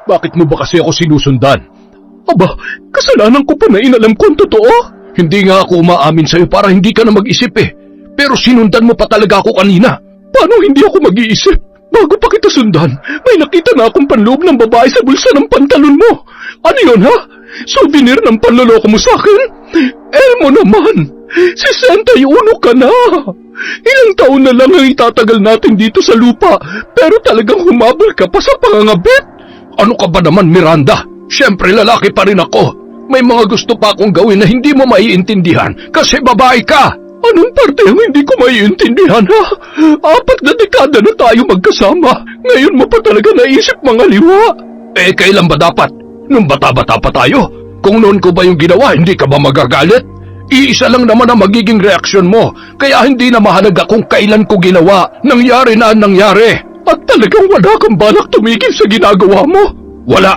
Bakit mo ba kasi ako sinusundan? Aba, kasalanan ko pa na inalam ko ang totoo. Hindi nga ako umaamin sa'yo para hindi ka na mag-isip eh. Pero sinundan mo pa talaga ako kanina. Paano hindi ako mag-iisip? Bago pa kita sundan, may nakita na akong panloob ng babae sa bulsa ng pantalon mo. Ano yun ha? Souvenir ng panloloko mo sa akin? Elmo naman, 61 ka na. Ilang taon na lang ang itatagal natin dito sa lupa, pero talagang humabol ka pa sa pangangabit. Ano ka ba naman, Miranda? Siyempre lalaki pa rin ako. May mga gusto pa akong gawin na hindi mo maiintindihan kasi babae ka. Anong parte ang hindi ko maiintindihan ha? 4 na dekada na tayo magkasama. Ngayon mo pa talaga naisip mga liwa. Eh kailan ba dapat? Nung bata-bata pa tayo? Kung noon ko ba yung ginawa, hindi ka ba magagalit? Iisa lang naman ang magiging reaksyon mo, kaya hindi na mahalaga kung kailan ko ginawa. Nangyari na ang nangyari. At talagang wala kang balak tumigil sa ginagawa mo? Wala.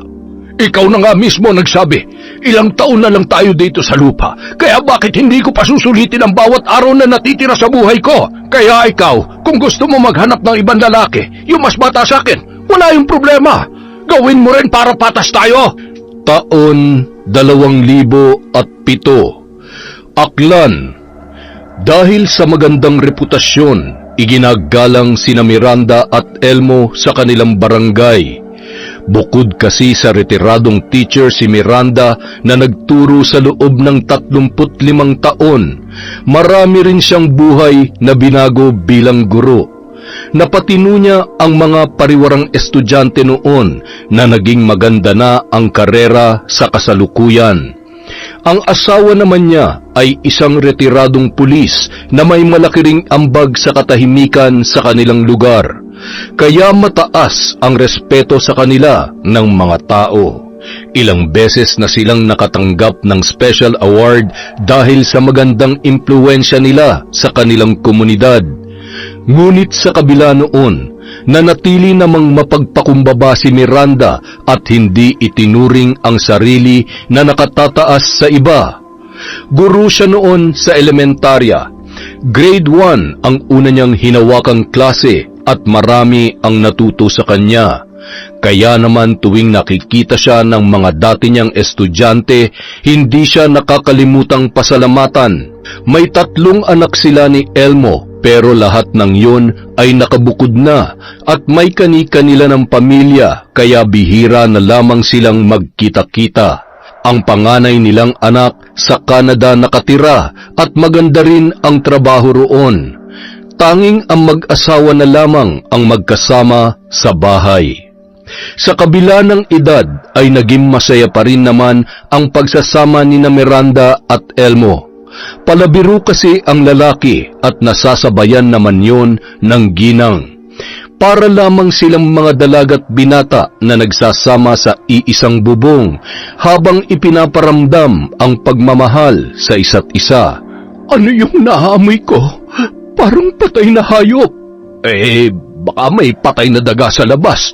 Ikaw na nga mismo nagsabi, ilang taon na lang tayo dito sa lupa, kaya bakit hindi ko pa susulitin ang bawat araw na natitira sa buhay ko? Kaya ikaw, kung gusto mo maghanap ng ibang lalaki, yung mas bata sa akin, wala yung problema. Gawin mo rin para patas tayo. Taon 2007. Aklan. Dahil sa magandang reputasyon, iginagalang sina Miranda at Elmo sa kanilang barangay. Bukod kasi sa retiradong teacher si Miranda na nagturo sa loob ng 35 taon, marami rin siyang buhay na binago bilang guro. Napatino niya ang mga pariwarang estudyante noon na naging maganda na ang karera sa kasalukuyan. Ang asawa naman niya ay isang retiradong pulis na may malaki ring ambag sa katahimikan sa kanilang lugar. Kaya mataas ang respeto sa kanila ng mga tao. Ilang beses na silang nakatanggap ng special award dahil sa magandang impluwensya nila sa kanilang komunidad. Ngunit sa kabila noon, nanatili namang mapagpakumbaba si Miranda at hindi itinuring ang sarili na nakatataas sa iba. Guro siya noon sa elementarya. Grade 1 ang una niyang hinawakang klase at marami ang natuto sa kanya. Kaya naman tuwing nakikita siya ng mga dati niyang estudyante, hindi siya nakakalimutang pasalamatan. May 3 anak sila ni Elmo, pero lahat ng yun ay nakabukod na at may kani-kanila ng pamilya, kaya bihira na lamang silang magkita-kita. Ang panganay nilang anak sa Canada nakatira at maganda rin ang trabaho roon. Tanging ang mag-asawa na lamang ang magkasama sa bahay. Sa kabila ng edad ay naging masaya pa rin naman ang pagsasama ni Miranda at Elmo. Palabiro kasi ang lalaki at nasasabayan naman yon ng ginang. Para lamang silang mga dalagat binata na nagsasama sa iisang bubong habang ipinaparamdam ang pagmamahal sa isa't isa. Ano yung naamoy ko? Parang patay na hayop. Eh, baka may patay na daga sa labas.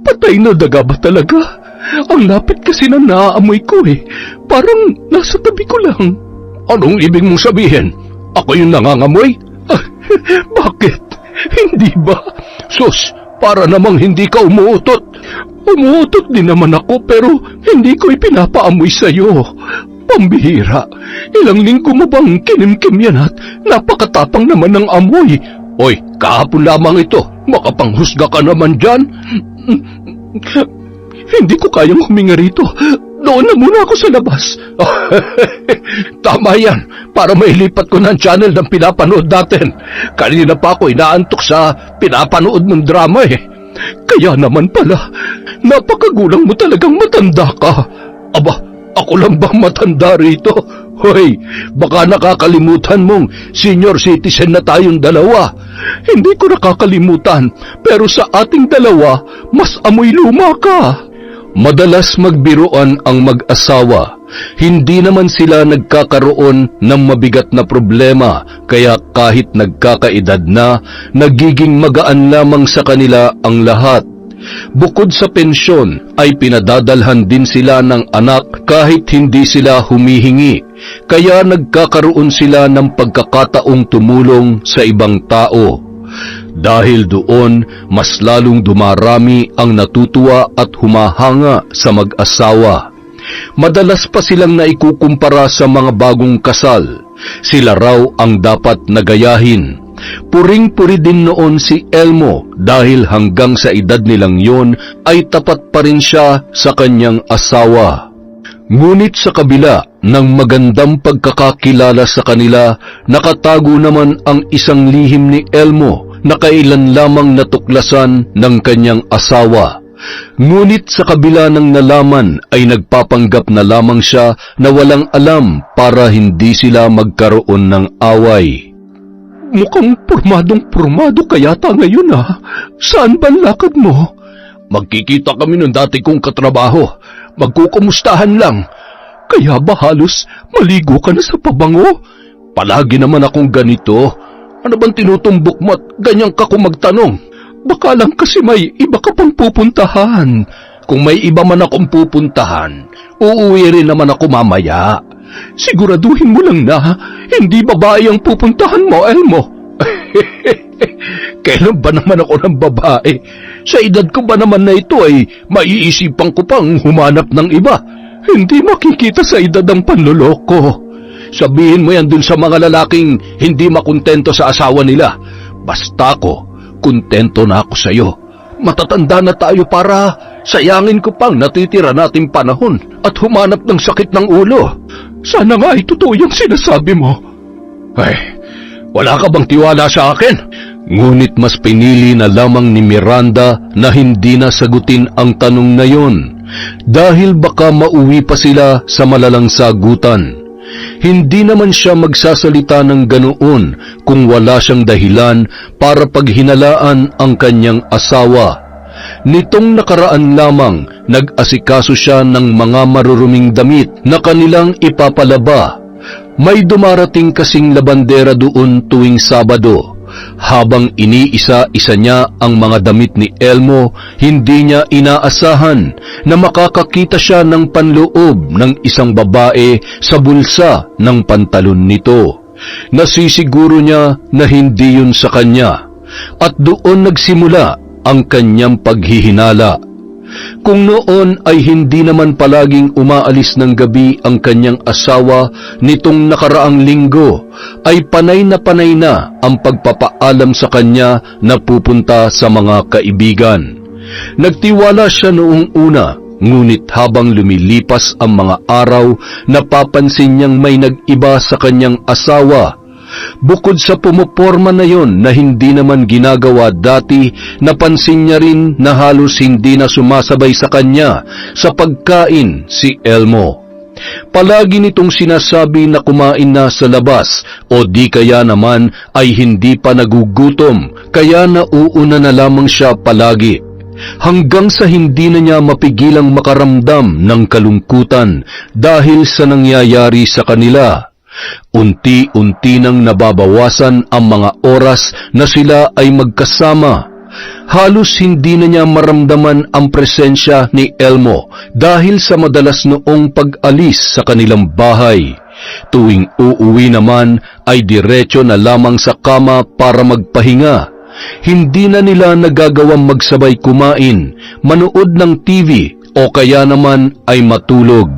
Patay na daga ba talaga? Ang lapit kasi na naaamoy ko eh. Parang nasa tabi ko lang. Anong ibig mong sabihin? Ako yung nangangamoy? Bakit? Hindi ba? Sus, para namang hindi ka umuutot. Umuutot din naman ako pero hindi ko ipinapaamoy sa'yo. Pambihira, ilang linggo mo bang kinimkim yan at napakatapang naman ng amoy? Oy, kahapon lamang ito, makapanghusga ka naman dyan. Hindi ko kayang huminga rito. Doon na muna ako sa labas. Tama yan, para mailipat ko ng channel ng pinapanood natin. Kanina pa ako inaantok sa pinapanood mong drama eh. Kaya naman pala, napakagulang mo talagang matanda ka. Aba, ako lang bang matanda rito? Hoy, baka nakakalimutan mong senior citizen na tayong dalawa. Hindi ko nakakalimutan, pero sa ating dalawa, mas amoy luma ka. Madalas magbiruan ang mag-asawa. Hindi naman sila nagkakaroon ng mabigat na problema, kaya kahit nagkakaedad na, nagiging magaan lamang sa kanila ang lahat. Bukod sa pensyon ay pinadadalhan din sila ng anak kahit hindi sila humihingi, kaya nagkakaroon sila ng pagkakataong tumulong sa ibang tao. Dahil doon, mas lalong dumarami ang natutuwa at humahanga sa mag-asawa. Madalas pa silang naikukumpara sa mga bagong kasal. Sila raw ang dapat nagayahin. Puring-puri din noon si Elmo dahil hanggang sa edad nilang yon ay tapat pa rin siya sa kanyang asawa. Ngunit sa kabila ng magandang pagkakakilala sa kanila, nakatago naman ang isang lihim ni Elmo na kailan lamang natuklasan ng kanyang asawa. Ngunit sa kabila ng nalaman ay nagpapanggap na lamang siya na walang alam para hindi sila magkaroon ng away. Mukhang pormadong-pormado ka yata ngayon ah. Saan ba ang lakad mo? Magkikita kami ng dati kong katrabaho. Magkukumustahan lang. Kaya ba halos maligo ka na sa pabango? Palagi naman akong ganito. Ano bang tinutumbok mo at ganyan ka kung magtanong? Baka lang kasi may iba ka pang pupuntahan. Kung may iba man akong pupuntahan, uuwi rin naman ako mamaya. Siguraduhin mo lang na hindi babae ang pupuntahan mo, Elmo. Kailan ba naman ako ng babae? Sa edad ko ba naman na ito ay maiisipan ko pang humanap ng iba? Hindi makikita sa edad ang panloloko. Sabihin mo yan dun sa mga lalaking hindi makontento sa asawa nila. Basta ako, kontento na ako sa'yo. Matatanda na tayo para sayangin ko pang natitira nating panahon at humanap ng sakit ng ulo. Sana nga ay totoo yung sinasabi mo. Ay, wala ka bang tiwala sa akin? Ngunit mas pinili na lamang ni Miranda na hindi na sagutin ang tanong na yon dahil baka mauwi pa sila sa malalang sagutan. Hindi naman siya magsasalita ng ganoon kung wala siyang dahilan para paghinalaan ang kanyang asawa. Nitong nakaraan lamang, nag-asikaso siya ng mga maruruming damit na kanilang ipapalaba. May dumarating kasing labandera doon tuwing Sabado. Habang iniisa-isa niya ang mga damit ni Elmo, hindi niya inaasahan na makakakita siya ng panloob ng isang babae sa bulsa ng pantalon nito. Nasisiguro niya na hindi yun sa kanya, at doon nagsimula ang kanyang paghihinala. Kung noon ay hindi naman palaging umaalis ng gabi ang kanyang asawa, nitong nakaraang linggo ay panay na ang pagpapaalam sa kanya na pupunta sa mga kaibigan. Nagtiwala siya noong una, ngunit habang lumilipas ang mga araw, napapansin niyang may nag-iba sa kanyang asawa. Bukod sa pumoporma na yon na hindi naman ginagawa dati, napansin niya rin na halos hindi na sumasabay sa kanya sa pagkain si Elmo. Palagi nitong sinasabi na kumain na sa labas o di kaya naman ay hindi pa nagugutom, kaya nauuna na lamang siya palagi. Hanggang sa hindi na niya mapigilang makaramdam ng kalungkutan dahil sa nangyayari sa kanila. Unti-unti nang nababawasan ang mga oras na sila ay magkasama. Halos hindi na niya maramdaman ang presensya ni Elmo dahil sa madalas noong pag-alis sa kanilang bahay. Tuwing uuwi naman ay diretso na lamang sa kama para magpahinga. Hindi na nila nagagawang magsabay kumain, manood ng TV o kaya naman ay matulog.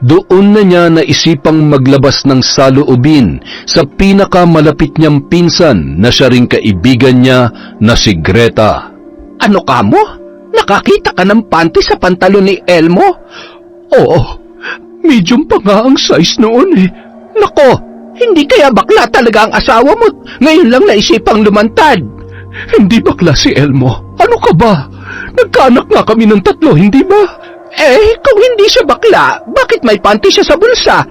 Doon na niya naisipang maglabas ng saloobin sa pinakamalapit niyang pinsan na siya ring kaibigan niya na si Greta. Ano ka mo? Nakakita ka ng panty sa pantalon ni Elmo? Oo, medium pa nga ang size noon eh. Nako, hindi kaya bakla talaga ang asawa mo? Ngayon lang naisipang lumantad. Hindi bakla si Elmo. Ano ka ba? Nagkaanak nga kami ng 3, hindi ba? Eh, kung hindi siya bakla, bakit may panty siya sa bulsa?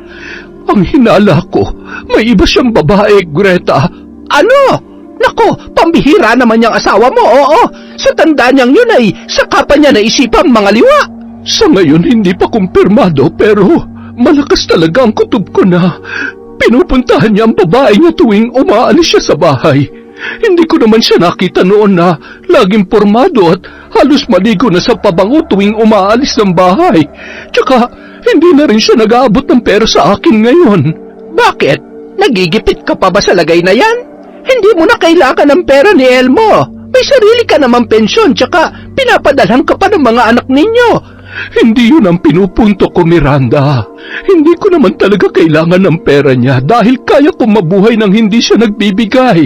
Ang hinala ko, may iba siyang babae, Greta. Ano? Nako, pambihira naman niyang asawa mo, oo. Sa tanda niyang yun ay saka pa niya naisipang mga liwa. Sa ngayon, hindi pa kumpirmado, pero malakas talaga ang kutob ko na pinupuntahan niya ang babae niya tuwing umaalis siya sa bahay. Hindi ko naman siya nakita noon na laging pormado at halos maligo na sa pabango tuwing umaalis ng bahay. Tsaka, hindi na rin siya nag-aabot ng pera sa akin ngayon. Bakit? Nagigipit ka pa ba sa lagay na yan? Hindi mo na kailangan ng pera ni Elmo. May sarili ka namang pensyon, tsaka pinapadalhan ka pa ng mga anak ninyo. Hindi yun ang pinupunto ko, Miranda. Hindi ko naman talaga kailangan ng pera niya dahil kaya kong mabuhay nang hindi siya nagbibigay.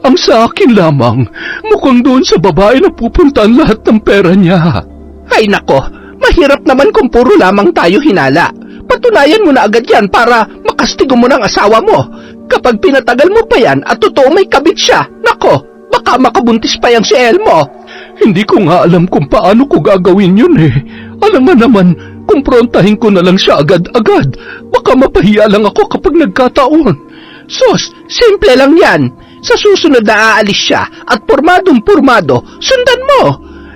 Ang sa akin lamang, mukhang doon sa babae na pupunta ang lahat ng pera niya. Ay nako, mahirap naman kung puro lamang tayo hinala. Patunayan mo na agad yan para makastigo mo ng asawa mo. Kapag pinatagal mo pa yan at totoo may kabit siya, nako, baka makabuntis pa yang si Elmo. Hindi ko nga alam kung paano ko gagawin yun eh. Alam nga naman, kumprontahin ko na lang siya agad-agad. Baka mapahiya lang ako kapag nagkataon. Sus, simple lang yan. Sa susunod na aalis siya at pormadong-pormado, sundan mo.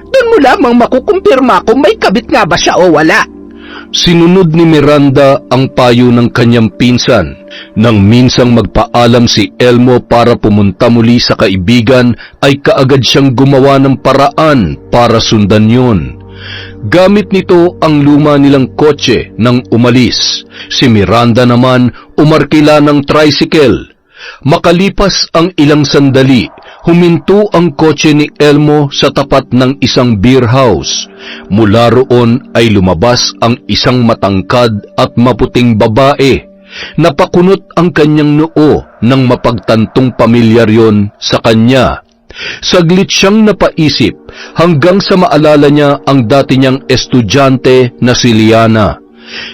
Doon mo lamang makukumpirma kung may kabit nga ba siya o wala. Sinunod ni Miranda ang payo ng kanyang pinsan nang minsang magpaalam si Elmo para pumunta muli sa kaibigan ay kaagad siyang gumawa ng paraan para sundan yun. Gamit nito ang luma nilang kotse nang umalis. Si Miranda naman umarkila ng tricycle. Makalipas ang ilang sandali, huminto ang kotse ni Elmo sa tapat ng isang beer house. Mula roon ay lumabas ang isang matangkad at maputing babae. Napakunot ang kanyang noo nang mapagtantong pamilyar yon sa kanya. Saglit siyang napaisip hanggang sa maalala niya ang dati niyang estudyante na si Liana.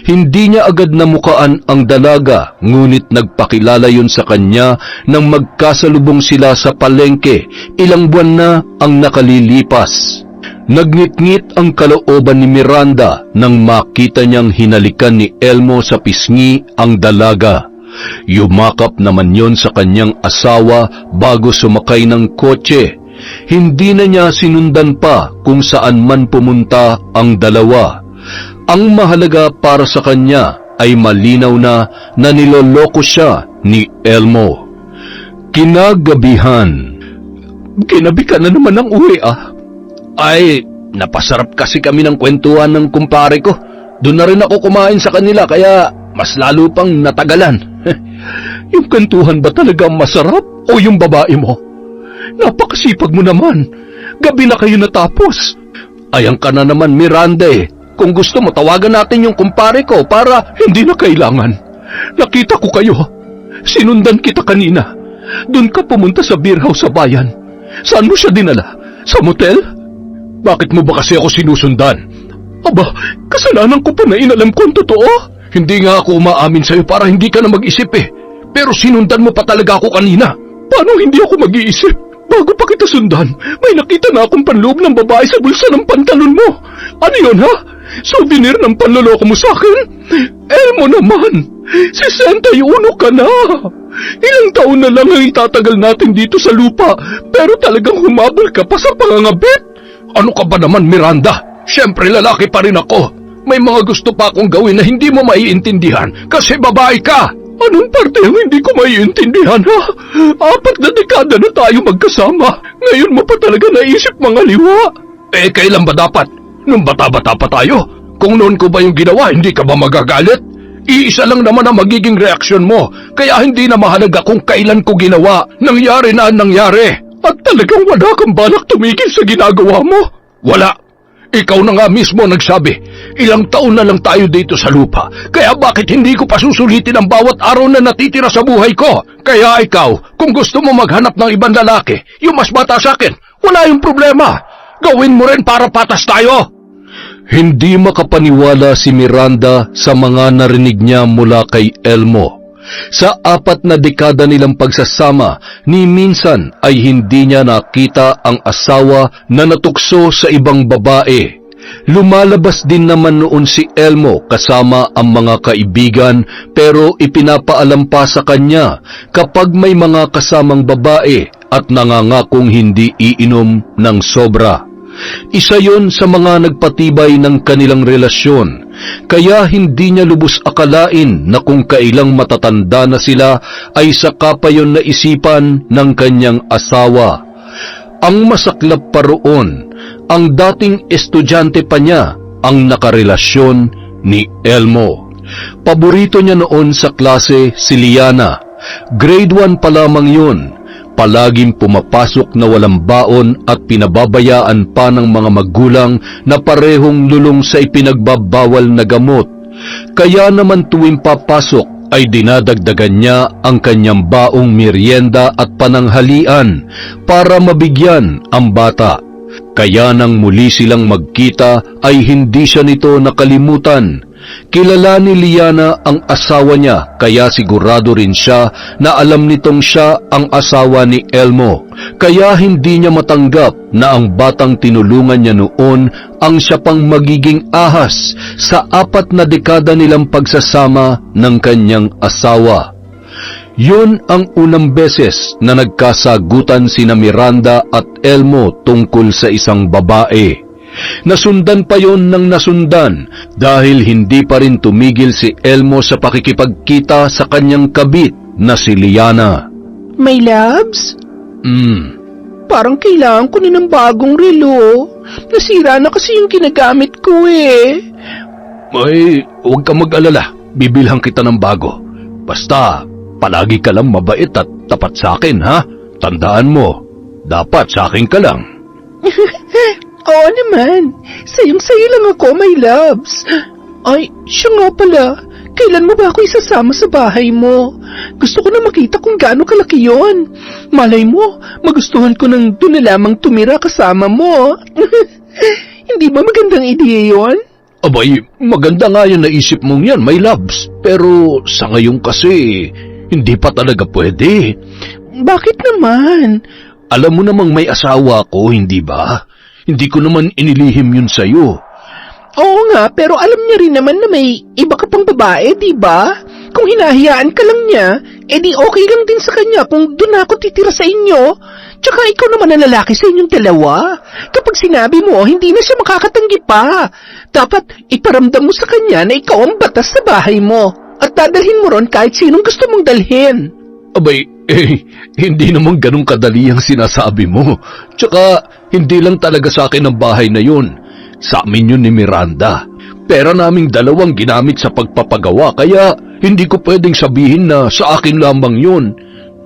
Hindi niya agad namukaan ang dalaga, ngunit nagpakilala yun sa kanya nang magkasalubong sila sa palengke. Ilang buwan na ang nakalilipas. Nagngit-ngit ang kalooban ni Miranda nang makita niyang hinalikan ni Elmo sa pisngi ang dalaga. Yumakap naman yon sa kanyang asawa bago sumakay ng kotse. Hindi na niya sinundan pa kung saan man pumunta ang dalawa. Ang mahalaga para sa kanya ay malinaw na niloloko siya ni Elmo. Kinagabihan. Ginabi ka na naman ng uwi Ay, napasarap kasi kami ng kwentuhan ng kumpare ko. Doon na rin ako kumain sa kanila kaya mas lalo pang natagalan. Yung kwentuhan ba talaga masarap o yung babae mo? Napakasipag mo naman. Gabi na kayo natapos. Ayan ka na naman, Miranda Kung gusto mo, tawagan natin yung kumpare ko para hindi na kailangan. Nakita ko kayo. Sinundan kita kanina. Doon ka pumunta sa beer house sa bayan. Saan mo siya dinala? Sa motel? Bakit mo ba kasi ako sinusundan? Aba, kasalanan ko pa na inalam ko ang totoo. Hindi nga ako umaamin sa'yo para hindi ka na mag-isip Pero sinundan mo pa talaga ako kanina. Paano hindi ako mag-iisip? Bago pa kita sundan, may nakita na akong panloob ng babae sa bulsa ng pantalon mo. Ano yun Souvenir ng panloloko mo sa akin? Elmo naman, 61 ka na. Ilang taon na lang ang itatagal natin dito sa lupa, pero talagang humabol ka pa sa pangangabit. Ano ka ba naman, Miranda? Siyempre lalaki pa rin ako. May mga gusto pa akong gawin na hindi mo maiintindihan kasi babae ka. Anong parte ang hindi ko maiintindihan 4 na dekada na tayo magkasama. Ngayon mo pa talaga naisip mga liwa. Kailan ba dapat? Nung bata-bata pa tayo? Kung noon ko ba yung ginawa, hindi ka ba magagalit? Iisa lang naman ang magiging reaksyon mo, kaya hindi na mahalaga kung kailan ko ginawa. Nangyari na ang nangyari. At talagang wala kang balak tumigil sa ginagawa mo? Wala. Ikaw na nga mismo nagsabi, ilang taon na lang tayo dito sa lupa, kaya bakit hindi ko pa susulitin ang bawat araw na natitira sa buhay ko? Kaya ikaw, kung gusto mo maghanap ng ibang lalaki, yung mas bata sa akin, wala yung problema. Gawin mo rin para patas tayo. Hindi makapaniwala si Miranda sa mga narinig niya mula kay Elmo. Sa 4 na dekada nilang pagsasama, ni minsan ay hindi niya nakita ang asawa na natukso sa ibang babae. Lumalabas din naman noon si Elmo kasama ang mga kaibigan pero ipinapaalam pa sa kanya kapag may mga kasamang babae at nangangakong hindi iinom ng sobra. Isa yon sa mga nagpatibay ng kanilang relasyon, kaya hindi niya lubos akalain na kung kailang matatanda na sila ay saka pa yon naisipan ng kanyang asawa. Ang masaklap pa roon, ang dating estudyante pa niya ang nakarelasyon ni Elmo. Paborito niya noon sa klase si Liana. Grade 1 pa lamang yun. palaging pumapasok na walang baon at pinababayaan pa ng mga magulang na parehong lulong sa ipinagbabawal na gamot. Kaya naman tuwing papasok ay dinadagdagan niya ang kanyang baong merienda at pananghalian para mabigyan ang bata. Kaya nang muli silang magkita ay hindi siya nito nakalimutan. Kilala ni Liana ang asawa niya kaya sigurado rin siya na alam nitong siya ang asawa ni Elmo. Kaya hindi niya matanggap na ang batang tinulungan niya noon ang siya pang magiging ahas sa 4 na dekada nilang pagsasama ng kanyang asawa. Yun ang unang beses na nagkasagutan sina Miranda at Elmo tungkol sa isang babae. Nasundan pa yon ng nasundan dahil hindi pa rin tumigil si Elmo sa pakikipagkita sa kanyang kabit na si Liana. My loves? Parang kailangan ko na ng bagong relo. Nasira na kasi yung ginagamit ko eh. Ay, huwag ka mag-alala. Bibilhan kita ng bago. Basta, palagi ka lang mabait at tapat sa akin, ha? Tandaan mo, dapat sa akin ka lang. Oo naman. Sayong-sayo lang ako, my loves. Ay, siya nga pala. Kailan mo ba ako isasama sa bahay mo? Gusto ko na makita kung gaano kalaki yon. Malay mo, magustuhan ko nang doon na lamang tumira kasama mo. Hindi ba magandang ideya yon? Abay, maganda nga yung naisip mong yan, my loves. Pero sa ngayon kasi, hindi pa talaga pwede. Bakit naman? Alam mo namang may asawa ko, hindi ba? Hindi ko naman inilihim yun sa'yo. Oo nga, pero alam niya rin naman na may iba ka pang babae, di ba? Kung hinahayaan ka lang niya, edi okay lang din sa kanya kung doon ako titira sa inyo. Tsaka ikaw naman ang lalaki sa inyong dalawa. Kapag sinabi mo, hindi na siya makakatanggi pa. Dapat iparamdam mo sa kanya na ikaw ang batas sa bahay mo. At dadalhin mo ron kahit sinong gusto mong dalhin. Abay, hindi naman ganun kadali ang sinasabi mo. Tsaka, hindi lang talaga sa akin ang bahay na yun. Sa amin yun ni Miranda. Pera naming dalawang ginamit sa pagpapagawa, kaya hindi ko pwedeng sabihin na sa akin lamang yun.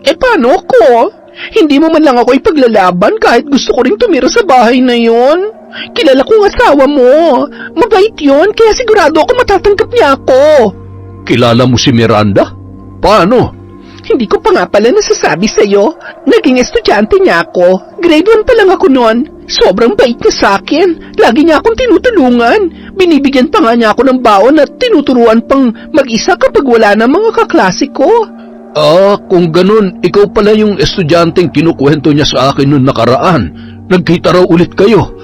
Paano ko? Hindi mo man lang ako ipaglalaban kahit gusto ko rin tumira sa bahay na yun. Kilala kong asawa mo. Mabait yun, kaya sigurado ako matatanggap niya ako. Kilala mo si Miranda? Paano? Hindi ko pa nga pala nasasabi sa'yo. Naging estudyante niya ako. Grade 1 pa lang ako noon. Sobrang bait niya sa akin. Lagi niya akong tinutulungan. Binibigyan pa nga niya ako ng baon at tinuturuan pang mag-isa kapag wala na mga kaklase ko. Kung ganun, ikaw pala yung estudyanteng kinukwento niya sa akin noong nakaraan. Nagkita raw ulit kayo.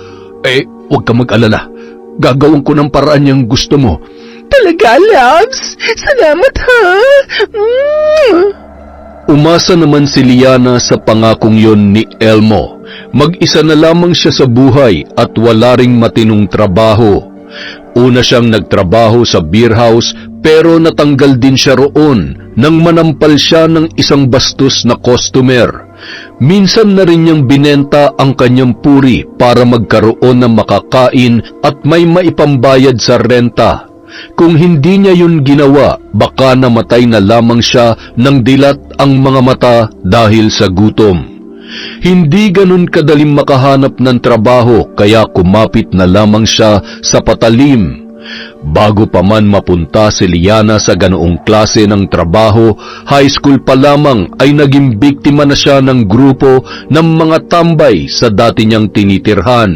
Huwag ka mag-alala. Gagawin ko ng paraan yung gusto mo. Talaga, loves? Salamat, ha? Umasa naman si Liana sa pangakong yon ni Elmo. Mag-isa na lamang siya sa buhay at wala ring matinong trabaho. Una siyang nagtrabaho sa beer house pero natanggal din siya roon nang manampal siya ng isang bastos na customer. Minsan na rin niyang binenta ang kanyang puri para magkaroon ng makakain at may maipambayad sa renta. Kung hindi niya yun ginawa, baka namatay na lamang siya ng dilat ang mga mata dahil sa gutom. Hindi ganun kadaling makahanap ng trabaho kaya kumapit na lamang siya sa patalim. Bago pa man mapunta si Liana sa ganoong klase ng trabaho, high school pa lamang ay naging biktima na siya ng grupo ng mga tambay sa dati niyang tinitirhan.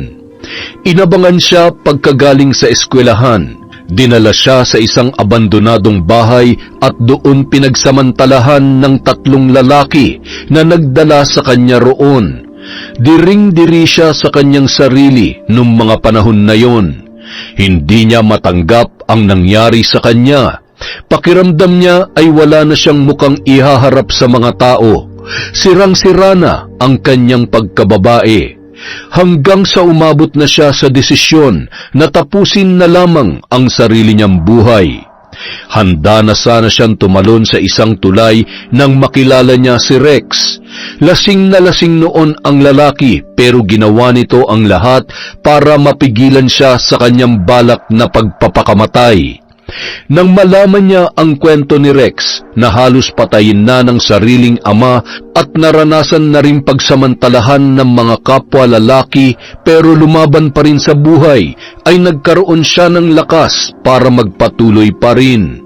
Inabangan siya pagkagaling sa eskwelahan. Dinala siya sa isang abandonadong bahay at doon pinagsamantalahan ng 3 lalaki na nagdala sa kanya roon. Diring-diri siya sa kanyang sarili nung mga panahon na yon. Hindi niya matanggap ang nangyari sa kanya. Pakiramdam niya ay wala na siyang mukhang ihaharap sa mga tao. Sirang-sira na ang kanyang pagkababae. Hanggang sa umabot na siya sa desisyon na tapusin na lamang ang sarili niyang buhay. Handa na sana siyang tumalon sa isang tulay nang makilala niya si Rex. Lasing na lasing noon ang lalaki pero ginawa nito ang lahat para mapigilan siya sa kanyang balak na pagpapakamatay. Nang malaman niya ang kwento ni Rex na halos patayin na ng sariling ama at naranasan na rin pagsamantalahan ng mga kapwa lalaki pero lumaban pa rin sa buhay, ay nagkaroon siya ng lakas para magpatuloy pa rin.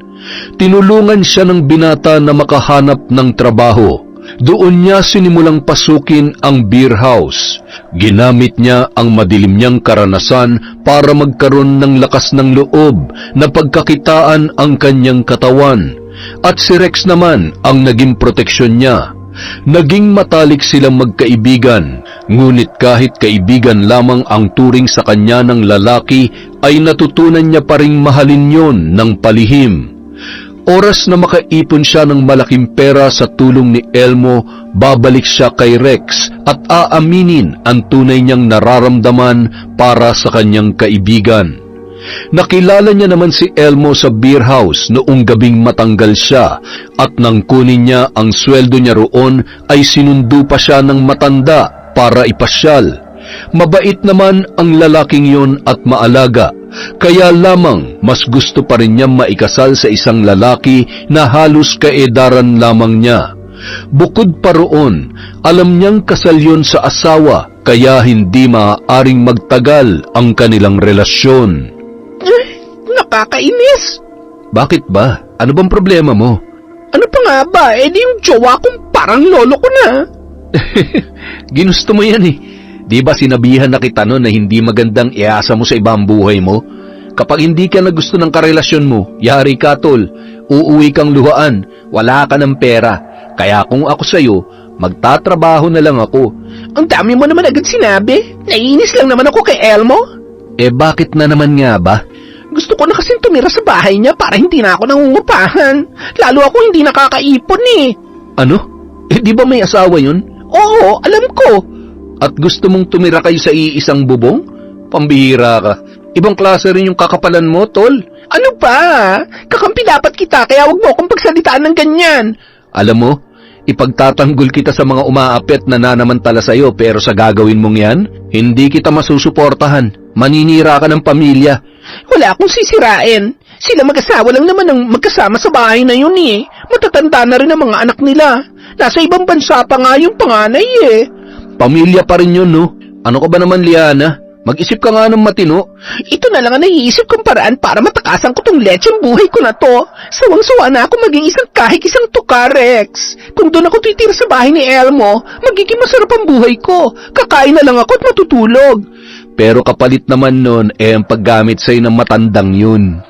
Tinulungan siya ng binata na makahanap ng trabaho. Doon niya sinimulang pasukin ang beer house. Ginamit niya ang madilim niyang karanasan para magkaroon ng lakas ng loob na pagkakitaan ang kanyang katawan. At si Rex naman ang naging proteksyon niya. Naging matalik silang magkaibigan, ngunit kahit kaibigan lamang ang turing sa kanya ng lalaki, ay natutunan niya pa ring mahalin yon ng palihim. Oras na makaipon siya ng malaking pera sa tulong ni Elmo, babalik siya kay Rex at aaminin ang tunay niyang nararamdaman para sa kanyang kaibigan. Nakilala niya naman si Elmo sa beer house noong gabing matanggal siya at nang kunin niya ang sweldo niya roon ay sinundo pa siya ng matanda para ipasyal. Mabait naman ang lalaking yon at maalaga, kaya lamang mas gusto pa rin niya maikasal sa isang lalaki na halos kaedaran lamang niya. Bukod pa roon, alam niyang kasal yon sa asawa, kaya hindi maaaring magtagal ang kanilang relasyon. Nakakainis. Bakit ba? Ano bang problema mo? Ano pa nga ba? Di yung jowa kong parang lolo ko na. Ginusto mo yan eh. Di ba sinabihan na kita noon na hindi magandang iasa mo sa ibang buhay mo? Kapag hindi ka na gusto ng karelasyon mo, yari ka tol, uuwi kang luhaan, wala ka ng pera. Kaya kung ako sa'yo, magtatrabaho na lang ako. Ang dami mo naman agad sinabi. Naiinis lang naman ako kay Elmo. Bakit na naman nga ba? Gusto ko na kasing tumira sa bahay niya para hindi na ako nangungupahan. Lalo ako hindi nakakaipon eh. Ano? Di ba may asawa yun? Oo, alam ko. At gusto mong tumira kayo sa iisang bubong? Pambihira ka. Ibang klase rin yung kakapalan mo, tol. Ano ba? Kakampi dapat kita, kaya wag mo akong pagsalitaan ng ganyan. Alam mo, ipagtatanggol kita sa mga umaapit na nanamantala sa'yo, pero sa gagawin mong yan, hindi kita masusuportahan. Maninira ka ng pamilya. Wala akong sisirain. Sila mag-asawa lang naman ang magkasama sa bahay na yun eh. Matatanda na rin ang mga anak nila. Nasa ibang bansa pa nga yung panganay eh. Pamilya pa rin yun, no? Ano ka ba naman, Liana? Mag-isip ka nga ng matino. Ito na lang ang naiisip kong paraan para matakasan ko tong lecheng buhay ko na to. Sawang-sawa na ako maging kahit isang tuka, Rex. Kung doon ako titira sa bahay ni Elmo, magiging masarap ang buhay ko. Kakain na lang ako at matutulog. Pero kapalit naman nun, ang paggamit sa'yo ng matandang yun.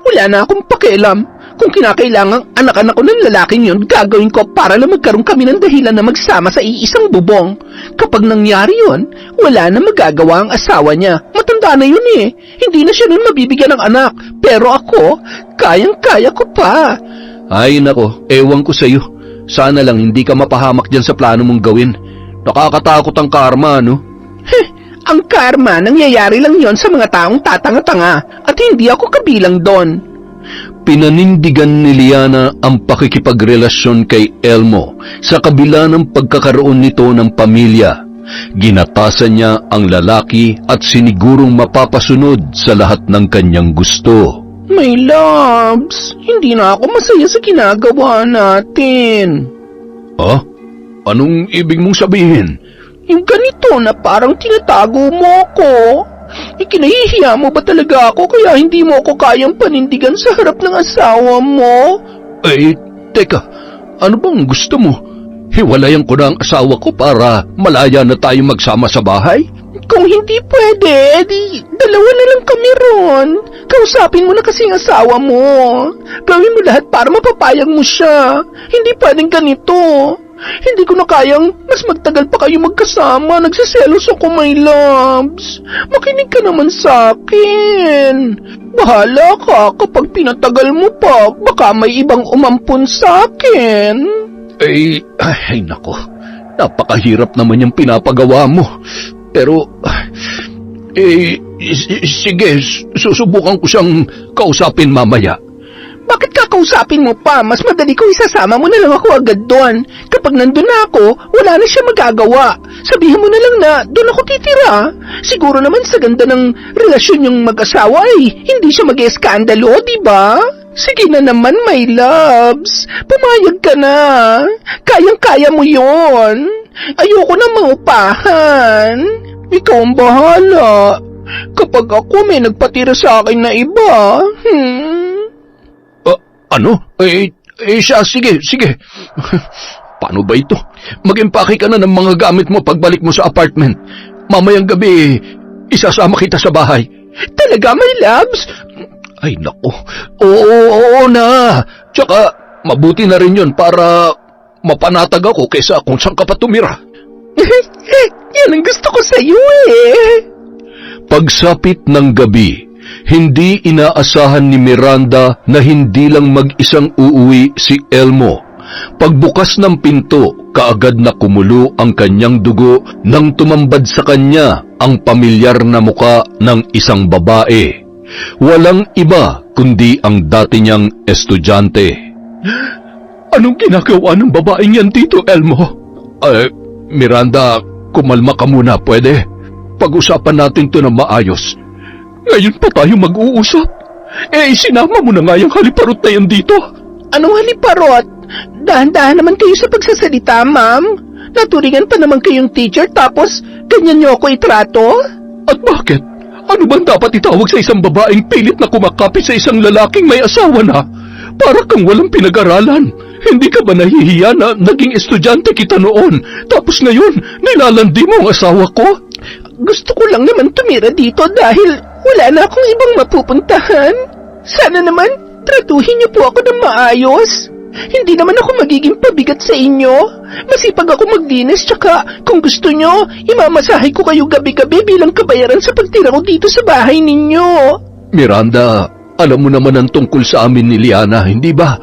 Wala na akong pakialam. Kung kinakailangang anak-anak ko ng lalaking yun, gagawin ko para lang magkaroon kami ng dahilan na magsama sa iisang bubong. Kapag nangyari yun, wala na magagawa ang asawa niya. Matanda na yun eh. Hindi na siya nun mabibigyan ng anak. Pero ako, kayang-kaya ko pa. Ay nako, ewan ko sa'yo. Sana lang hindi ka mapahamak dyan sa plano mong gawin. Nakakatakot ang karma, no? Ang karma, nangyayari lang yon sa mga taong tatanga-tanga at hindi ako kabilang doon. Pinanindigan ni Liana ang pakikipagrelasyon kay Elmo sa kabila ng pagkakaroon nito ng pamilya. Ginatasan niya ang lalaki at sinigurong mapapasunod sa lahat ng kanyang gusto. My loves, hindi na ako masaya sa ginagawa natin. Ah? Anong ibig mong sabihin? Yung ganito na parang tinatago mo ako. Ikinahihiya mo ba talaga ako kaya hindi mo ako kayang panindigan sa harap ng asawa mo? Teka, ano bang gusto mo? Hiwalayan ko na ang asawa ko para malaya na tayo magsama sa bahay? Kung hindi pwede, dalawa na lang kami ron. Kausapin mo na kasi ang asawa mo. Gawin mo lahat para mapapayag mo siya. Hindi pwedeng ganito. Hindi ko na kayang mas magtagal pa kayo magkasama. Nagsiselos ako, my loves. Makinig ka naman sa akin. Bahala ka kapag pinatagal mo pa. Baka may ibang umampun sa akin. Ay nako. Napakahirap naman yung pinapagawa mo. Pero, sige, susubukan ko siyang kausapin mamaya. Bakit kakausapin kausapin mo pa, mas madali kung isasama mo na lang ako agad doon. Kapag nandun na ako, wala na siya magagawa. Sabihin mo na lang na doon ako titira. Siguro naman sa ganda ng relasyon yung mag-asawa ay hindi siya mag-eskandalo, di ba? Sige na naman, my loves. Pumayag ka na. Kayang-kaya mo yon. Ayoko na maupahan. Ikaw ang bahala. Kapag ako may nagpatira sa akin na iba, Ano? Siya, sige. Paano ba ito? Mag-impake ka na ng mga gamit mo pagbalik mo sa apartment. Mamayang gabi, isasama kita sa bahay. Talaga, my loves? Ay, naku. Oo na. Tsaka, mabuti na rin yun para mapanatag ako kaysa kung saan ka pa tumira. Yan ang gusto ko sa iyo eh. Pagsapit ng gabi, hindi inaasahan ni Miranda na hindi lang mag-isang uuwi si Elmo. Pagbukas ng pinto, kaagad na kumulo ang kanyang dugo nang tumambad sa kanya ang pamilyar na muka ng isang babae. Walang iba kundi ang dati niyang estudyante. Anong ginagawa ng babaeng yan dito, Elmo? Miranda, kumalma ka muna, pwede? Pag-usapan natin to ng maayos. Ngayon pa tayo mag-uusap? Sinama mo na nga yung haliparot na yan dito. Anong haliparot? Dahan-dahan naman kayo sa pagsasalita, ma'am. Naturingan pa naman kayong teacher tapos ganyan niyo ako itrato? At bakit? Ano bang dapat itawag sa isang babaeng pilit na kumakapit sa isang lalaking may asawa na? Para kang walang pinag-aralan. Hindi ka ba nahihiya na naging estudyante kita noon, tapos ngayon nilalandi mo ang asawa ko? Gusto ko lang naman tumira dito dahil wala na akong ibang mapupuntahan. Sana naman tratuhin niyo po ako ng maayos. Hindi naman ako magiging pabigat sa inyo. Masipag ako maglinis, tsaka kung gusto nyo, imamasahe ko kayo gabi-gabi bilang kabayaran sa pagtira ko dito sa bahay ninyo. Miranda, alam mo naman ang tungkol sa amin ni Liana, hindi ba?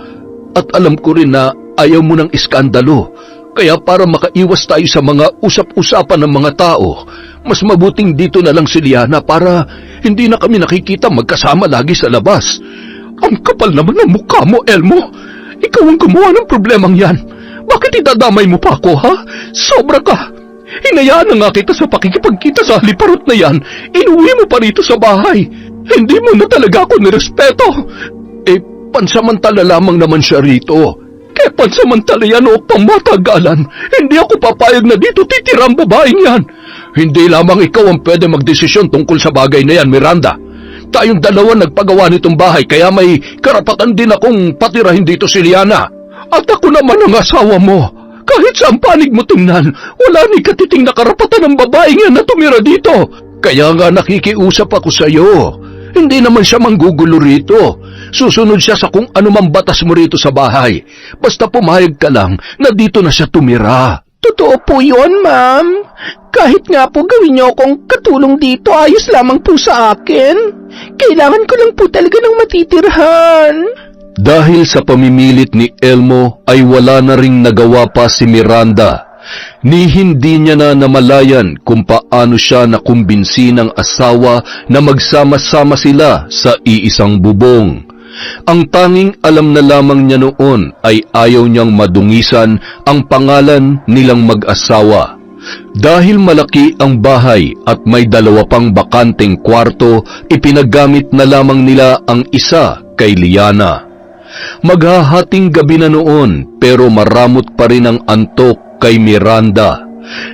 At alam ko rin na ayaw mo ng iskandalo. Kaya para makaiwas tayo sa mga usap-usapan ng mga tao, mas mabuting dito na lang si Liana para hindi na kami nakikita magkasama lagi sa labas. Ang kapal naman ng mukha mo, Elmo. Ikaw ang gumawa ng problemang yan. Bakit idadamay mo pa ako, ha? Sobra ka. Hinayaan na nga kita sa pakikipagkita sa haliparot na yan. Inuwi mo pa rito sa bahay. Hindi mo na talaga ako nirespeto. Pansamantala lamang naman siya rito. Kaya pansamantala yan o pamatagalan. Hindi ako papayag na dito titira ang babaeng yan. Hindi lamang ikaw ang pwede magdesisyon tungkol sa bagay na yan, Miranda. Tayong dalawa nagpagawa nitong bahay, kaya may karapatan din akong patirahin dito si Liana. At ako naman ang asawa mo. Kahit sa panig mo tingnan, wala ni katiting na karapatan ng babaeng yan na tumira dito. Kaya nga nakikiusap ako sa iyo. Hindi naman siya manggugulo rito. Susunod siya sa kung anumang batas mo rito sa bahay. Basta pumayag ka lang na dito na siya tumira. Totoo po yun, ma'am. Kahit nga po gawin niyo akong katulong dito, ayos lamang po sa akin. Kailangan ko lang po talaga ng matitirhan. Dahil sa pamimilit ni Elmo ay wala na ring nagawa pa si Miranda. Ni hindi niya na namalayan kung paano siya nakumbinsi ng asawa na magsama-sama sila sa iisang bubong. Ang tanging alam na lamang niya noon ay ayaw niyang madungisan ang pangalan nilang mag-asawa. Dahil malaki ang bahay at may 2 pang bakanteng kwarto, ipinagamit na lamang nila ang isa kay Liana. Maghahating gabi na noon pero maramot pa rin ang antok kay Miranda.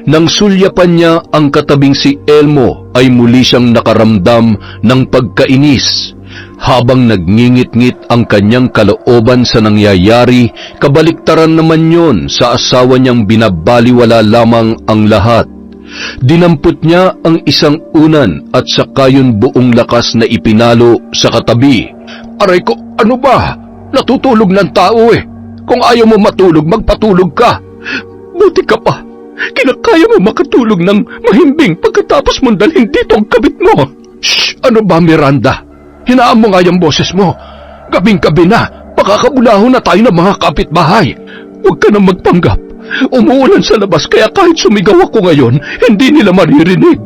Nang sulyapan niya ang katabing si Elmo ay muli siyang nakaramdam ng pagkainis. Habang nagngingit-ngit ang kanyang kalooban sa nangyayari, kabaliktaran naman yon sa asawa niyang binabaliwala lamang ang lahat. Dinampot niya ang isang unan at saka yun buong lakas na ipinalo sa katabi. Aray ko, ano ba? Natutulog ng tao eh. Kung ayaw mo matulog, magpatulog ka. Buti ka pa. Kinakaya mo makatulog ng mahimbing pagkatapos mong dalhin dito ang kabit mo. Shh! Ano ba, Miranda? Hinaan mo nga yung boses mo. Gabing-gabi na, makakabulaho na tayo ng mga kapitbahay. Huwag ka nang magpanggap. Umuulan sa labas kaya kahit sumigaw ako ngayon, hindi nila maririnig.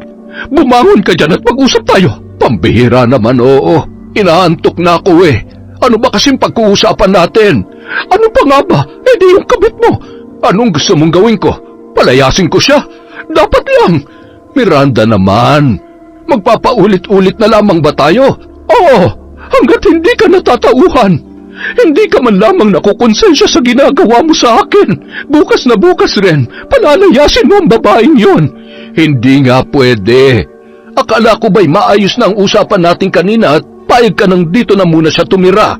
Bumangon ka dyan at mag-usap tayo. Pambihira naman, oo. Inaantok na ako eh. Ano ba kasing pag-uusapan natin? Ano pa nga ba? Eh di yung kabit mo. Anong gusto mong gawin ko? Palayasin ko siya? Dapat lang. Miranda naman, magpapaulit-ulit na lamang ba tayo? Oo, hanggat hindi ka natatauhan. Hindi ka man lamang nakukonsensya sa ginagawa mo sa akin. Bukas na bukas rin, palalayasin mo ang babaeng yon. Hindi nga pwede. Akala ko ba'y maayos na ang usapan natin kanina at payag ka nang dito na muna siya tumira.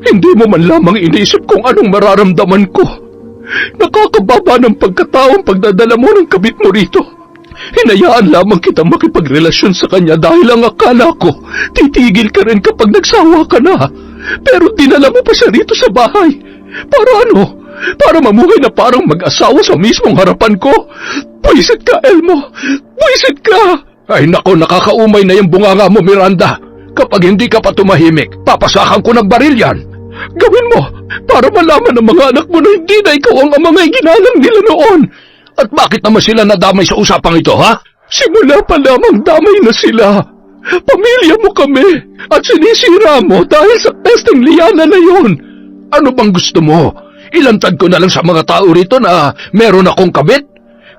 Hindi mo man lamang inisip kung anong mararamdaman ko. Nakakababa ng pagkataong pagdadala mo ng kabit mo rito. Hinayaan lamang kita makipagrelasyon sa kanya dahil ang akala ko, titigil ka rin kapag nagsawa ka na. Pero dinala mo pa siya rito sa bahay. Para ano? Para mamuhay na parang mag-asawa sa mismong harapan ko? Pwisit ka, Elmo! Pwisit ka! Ay nako, nakakaumay na yung bunganga mo, Miranda. Kapag hindi ka pa tumahimik, papasakan ko ng baril yan. Gawin mo, para malaman ng mga anak mo na hindi na ikaw ang amangay ginalang nila noon. At bakit naman sila nadamay sa usapang ito, ha? Simula pa lamang damay na sila. Pamilya mo kami at sinisira mo dahil sa testing Liana na yun. Ano bang gusto mo? Ilantad ko na lang sa mga tao rito na meron akong kabit?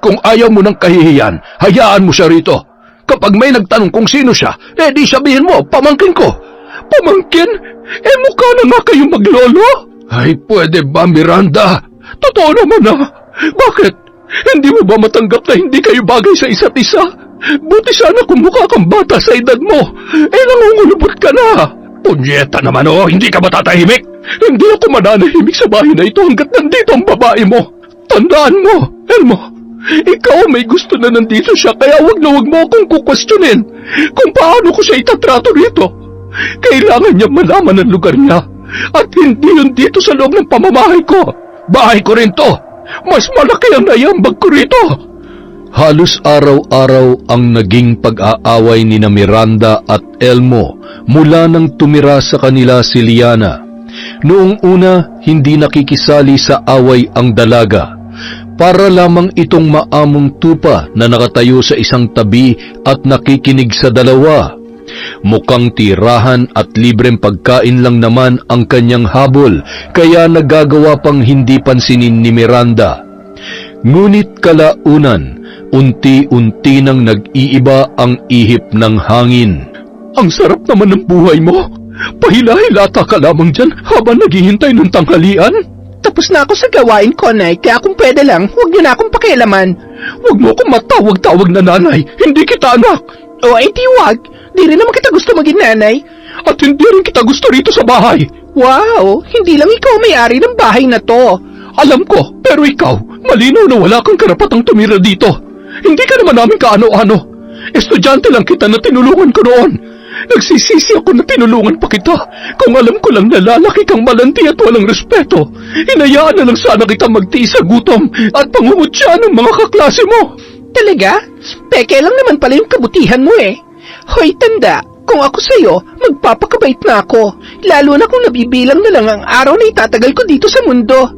Kung ayaw mo ng kahihiyan, hayaan mo siya rito. Kapag may nagtanong kung sino siya, di sabihin mo, pamangkin ko. Pamangkin? Mukha na nga kayong maglolo? Ay, pwede ba, Miranda? Totoo naman na. Bakit? Hindi mo ba matanggap na hindi kayo bagay sa isa't isa? Buti sana kung mukha kang bata sa edad mo. Nangungulubot ka na. Punyeta naman, hindi ka matatahimik? Hindi ako mananahimik sa bahay na ito hanggat nandito ang babae mo. Tandaan mo, Elmo, ikaw may gusto na nandito siya, kaya wag na wag mo akong kukwestiyonin kung paano ko siya itatrato rito. Kailangan niya malaman ang lugar niya at hindi yun dito sa loob ng pamamahay ko. Bahay ko rin to. Mas malaki ang naiambag ko rito. Halos araw-araw ang naging pag-aaway ni Miranda at Elmo mula nang tumira sa kanila si Liana. Noong una, hindi nakikisali sa away ang dalaga. Para lamang itong maamong tupa na nakatayo sa isang tabi at nakikinig sa dalawa. Mukhang tirahan at libreng pagkain lang naman ang kanyang habol, kaya nagagawa pang hindi pansinin ni Miranda. Ngunit kalaunan, unti-unti nang nag-iiba ang ihip ng hangin. Ang sarap naman ng buhay mo. Pahila-hilata ka lamang dyan habang naghihintay ng tanghalian. Tapos na ako sa gawain ko, Nay, kaya kung pwede lang, huwag niyo na akong pakialaman. Huwag mo akong matawag-tawag na nanay, hindi kita anak. O, di wag. Di rin naman kita gusto maging nanay. At hindi rin kita gusto rito sa bahay. Wow, hindi lang ikaw may-ari ng bahay na to. Alam ko, pero ikaw, malinaw na wala kang karapatang tumira dito. Hindi ka naman namin kaano-ano. Estudyante lang kita na tinulungan ko noon. Nagsisisi ako na tinulungan pa kita. Kung alam ko lang na lalaki kang malanti at walang respeto, hinayaan na lang sana kita magtiis sa gutom at pangungutya ng mga kaklase mo. Talaga? Peke lang naman pala yung kabutihan mo eh. Hoy, tanda, kung ako sa'yo, magpapakabait na ako. Lalo na kung nabibilang na lang ang araw na itatagal ko dito sa mundo.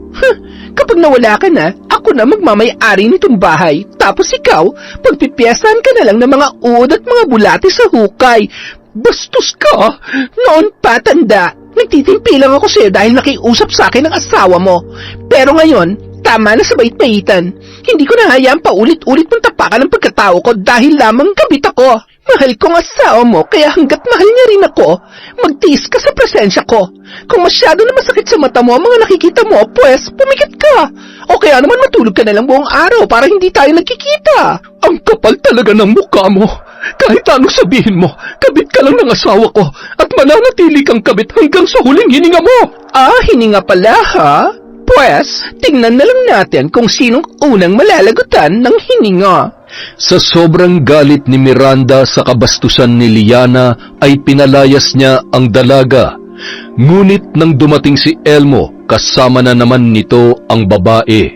Kapag nawala ka na, ako na magmamay-ari nitong bahay. Tapos ikaw, pagpipiyasahan ka na lang ng mga uod at mga bulati sa hukay. Bastos ka! Noon pa, tanda, nagtitimpi lang ako sa'yo dahil nakiusap sa akin ang asawa mo. Pero ngayon, tama na sa bait-baitan. Hindi ko na hayaan paulit-ulit mong tapakan ang pagkatao ko dahil lamang kabit ako. Mahal ko ang asawa mo, kaya hanggat mahal niya rin ako, magtiis ka sa presensya ko. Kung masyado na masakit sa mata mo ang mga nakikita mo, pues pumikit ka. O kaya naman matulog ka na lang buong araw para hindi tayo nagkikita. Ang kapal talaga ng mukha mo. Kahit anong sabihin mo, kabit ka lang ng asawa ko at mananatili kang kabit hanggang sa huling hininga mo. Ah, hininga pala ha? Pues, tingnan na lang natin kung sinong unang malalagutan ng hininga. Sa sobrang galit ni Miranda sa kabastusan ni Liana ay pinalayas niya ang dalaga. Ngunit nang dumating si Elmo, kasama na naman nito ang babae.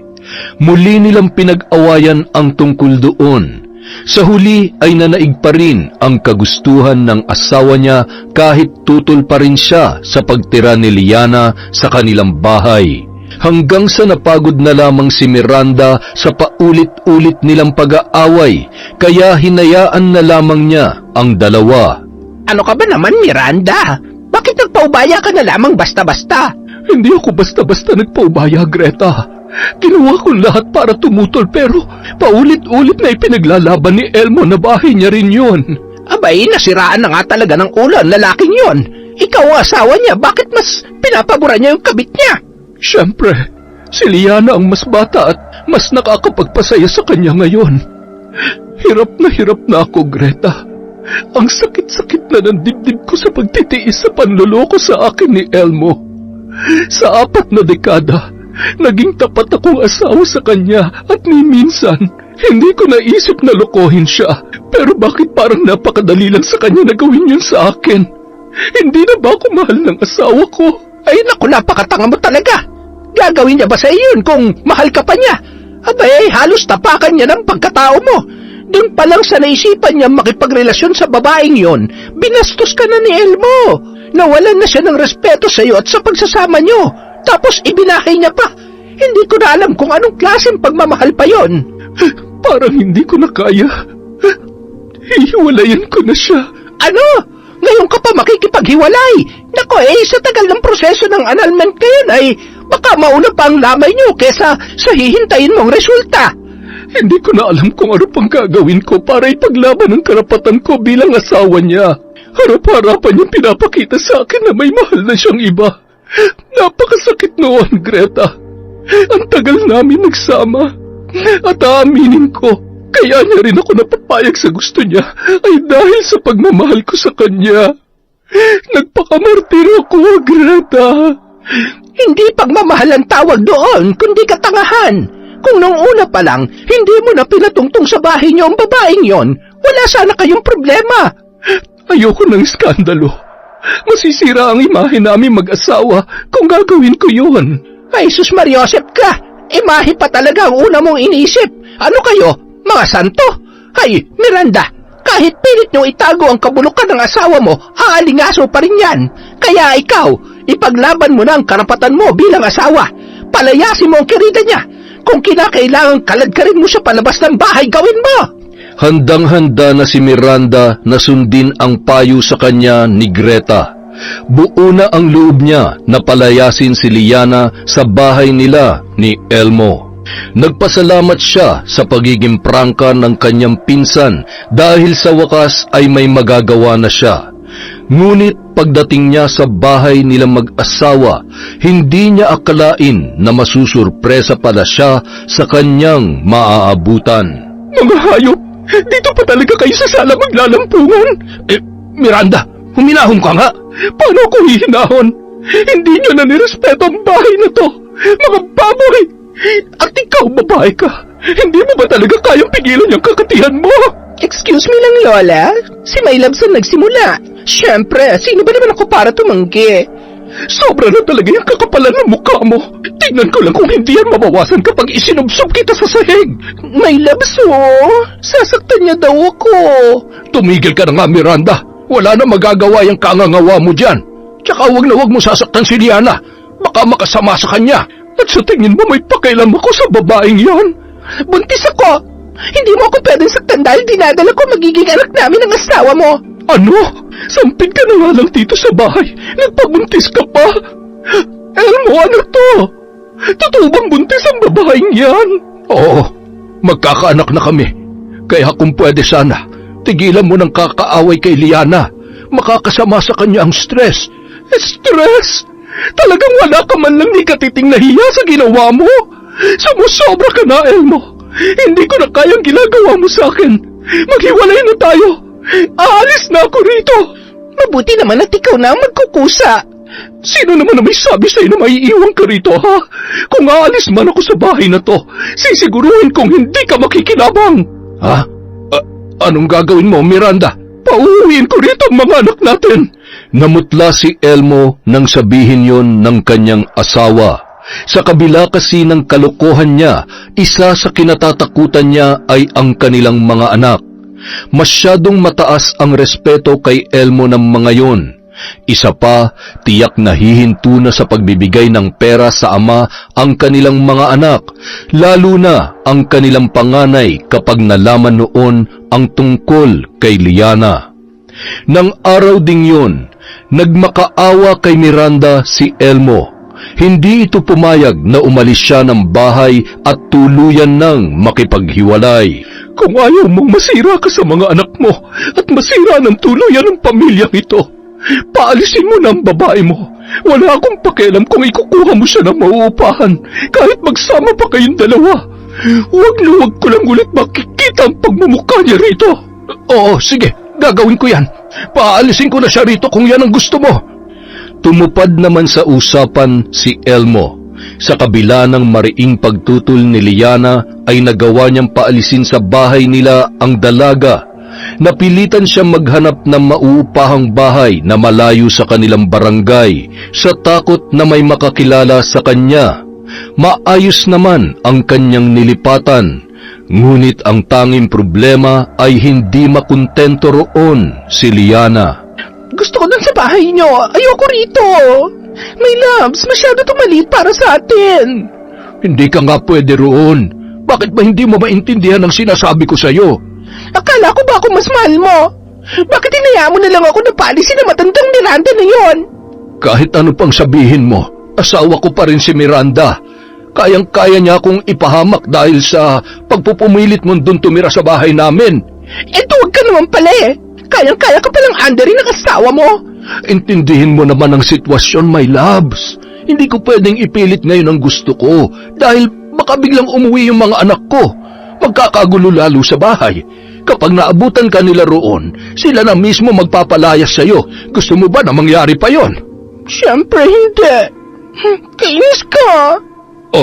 Muli nilang pinag-awayan ang tungkol doon. Sa huli ay nanaig pa rin ang kagustuhan ng asawa niya kahit tutol pa rin siya sa pagtira ni Liana sa kanilang bahay. Hanggang sa napagod na lamang si Miranda sa paulit-ulit nilang pag-aaway, kaya hinayaan na lamang niya ang dalawa. Ano ka ba naman, Miranda? Bakit Bakit nagpaubaya ka na lamang basta-basta? Hindi ako basta-basta nagpaubaya, Greta. Ginawa ko lahat para tumutol pero paulit-ulit na ipinaglalaban ni Elmo na bahay niya rin yun. Abay, nasiraan na nga talaga ng ulo ang lalaking yon. Ikaw ang asawa niya, bakit mas pinapabura niya yung kabit niya? Siyempre, si Liana ang mas bata at mas nakakapagpasaya sa kanya ngayon. Hirap na ako, Greta. Ang sakit-sakit na ng dibdib ko sa pagtitiis sa panloloko sa akin ni Elmo. Sa 4 na dekada, naging tapat akong asawa sa kanya at ni minsan, hindi ko naisip na lokohin siya. Pero bakit parang napakadali lang sa kanya na gawin yun sa akin? Hindi na ba ako mahal ng asawa ko? Ay naku, napakatanga mo talaga. Gagawin niya ba sa iyon kung mahal ka pa niya? Abay, halos tapakan niya ng pagkatao mo. Doon pa lang sa naisipan niya makipagrelasyon sa babaeng yon, binastos ka na ni Elmo. Nawalan na siya ng respeto sa iyo at sa pagsasama niyo. Tapos ibinahay niya pa. Hindi ko na alam kung anong klaseng pagmamahal pa yon. Parang hindi ko na kaya. Hihiwalayan ko na siya. Ano? Ngayon ka pa makikipaghiwalay? Nako sa tagal ng proseso ng annulment ngayon ay baka mauna pa ang lamay niyo kesa sa hihintayin mong resulta. Hindi ko na alam kung ano pang gagawin ko para ipaglaban ang karapatan ko bilang asawa niya. Harap-harapan niyang pinapakita sa akin na may mahal na siyang iba. Napakasakit noon, Greta. Ang tagal namin nagsama. At aaminin ko, kaya niya rin ako napapayag sa gusto niya ay dahil sa pagmamahal ko sa kanya. Nagpakamartir ako, Greta. Hindi pagmamahal ang tawag doon, kundi katangahan. Kung nung una pa lang, hindi mo na pinatungtong sa bahay niyo ang babaeng yon, wala sana kayong problema. Ayoko ng iskandalo. Masisira ang imahe namin mag-asawa kung gagawin ko yun. Ay, sus Mariosep ka! Imahe pa talaga ang una mong iniisip. Ano kayo? Mga santo? Ay, Miranda, kahit pilit nyo itago ang kabulukan ng asawa mo, aalingaso pa rin yan. Kaya ikaw, ipaglaban mo na ang karapatan mo bilang asawa. Palayasin mo ang kirida niya. Kung kinakailangan kaladkarin mo siya palabas ng bahay, gawin mo! Handang-handa na si Miranda na sundin ang payo sa kanya ni Greta. Buo na ang loob niya na palayasin si Liana sa bahay nila ni Elmo. Nagpasalamat siya sa pagiging prangka ng kanyang pinsan dahil sa wakas ay may magagawa na siya. Ngunit pagdating niya sa bahay nilang mag-asawa, hindi niya akalain na masusurpresa pala siya sa kanyang maaabutan. Mga hayop! Dito pa talaga kayo sa sala maglalampungan? Miranda, huminahon ka nga! Paano ako hihinahon? Hindi niyo na nirespeto ang bahay na to! Mga baboy! At ikaw, babae ka! Hindi mo ba talaga kayang pigilan yung kakatihan mo? Excuse me lang, Lola. Si My Loves ang nagsimula. Siyempre, sino ba naman ako para tumanggi? Sobra na talaga yung kakapalan ng mukha mo. Tingnan ko lang kung hindi yan mabawasan kapag isinubsob kita sa sahig. My Loves, sasaktan niya daw ako. Tumigil ka na nga, Miranda. Wala na magagawa yung kangangawa mo dyan. Tsaka wag na wag mo sasaktan si Liana. Baka makasama sa kanya. At sa tingin mo may pakailan ako sa babaeng yan? Buntis ako. Hindi mo ako pwedeng saktan dahil dinadala ko magiging anak namin ng asawa mo. Ano? Sampid ka na nga lang dito sa bahay. Nagpabuntis ka pa? Elmo, ano to? Totoo bang buntis ang babaeng yan? Oo, magkakaanak na kami. Kaya kung pwede sana, tigilan mo ng kakaaway kay Liana. Makakasama sa kanya ang stress. Stress? Talagang wala ka man lang ni katiting nahiya sa ginawa mo? Sumusobra ka na, Elmo. Hindi ko na kayang ginagawa mo sa akin. Maghiwalay na tayo. Aalis na ako rito. Mabuti naman at ikaw na ang magkukusa. Sino naman na may sabi sa'yo na maiiwan ka rito, ha? Kung aalis man ako sa bahay na to, sisiguruhin kong hindi ka makikinabang. Ha? Anong gagawin mo, Miranda? Pauuwiin ko rito ang mga anak natin. Namutla si Elmo nang sabihin yon ng kanyang asawa. Sa kabila kasi ng kalokohan niya, isa sa kinatatakutan niya ay ang kanilang mga anak. Masyadong mataas ang respeto kay Elmo ng mga yon. Isa pa, tiyak na hihinto na sa pagbibigay ng pera sa ama ang kanilang mga anak, lalo na ang kanilang panganay kapag nalaman noon ang tungkol kay Liana. Nang araw ding yun, Nagmakaawa kay Miranda si Elmo. Hindi ito pumayag na umalis siya ng bahay at tuluyan nang makipaghiwalay. Kung ayaw mong masira ka sa mga anak mo at masira ng tuluyan ng pamilyang ito, paalisin mo na ang babae mo. Wala akong pakialam kung ikukuha mo siya ng mauupahan kahit magsama pa kayong dalawa. Huwag na huwag ko lang ulit makikita ang pagmumukha niya rito. Oo, sige, gagawin ko yan. Paalisin ko na siya rito kung yan ang gusto mo. Tumupad naman sa usapan si Elmo. Sa kabila ng mariing pagtutol ni Liana ay nagawa niyang paalisin sa bahay nila ang dalaga. Napilitan siyang maghanap ng mauupahang bahay na malayo sa kanilang barangay sa takot na may makakilala sa kanya. Maayos naman ang kanyang nilipatan, ngunit ang tanging problema ay hindi makontento roon si Liana. Gusto ko dun sa bahay niyo. Ayoko rito. My loves, masyado itong maliit para sa atin. Hindi ka nga pwede roon. Bakit ba hindi mo maintindihan ang sinasabi ko sa'yo? Akala ko ba ako mas mahal mo? Bakit hinayaan mo na lang ako na paalisin na matandang Miranda na yon? Kahit ano pang sabihin mo, asawa ko pa rin si Miranda. Kayang-kaya niya akong ipahamak dahil sa pagpupumilit mong dun tumira sa bahay namin. Huwag ka naman pala eh. Kayang-kaya ka palang andarin ng asawa mo. Intindihin mo naman ang sitwasyon, my loves. Hindi ko pwedeng ipilit ngayon ang gusto ko dahil baka biglang umuwi yung mga anak ko. Magkakagulo lalo sa bahay. Kapag naabutan ka nila roon, sila na mismo magpapalayas sa'yo. Gusto mo ba na mangyari pa yon? Siyempre hindi. Kainis ka.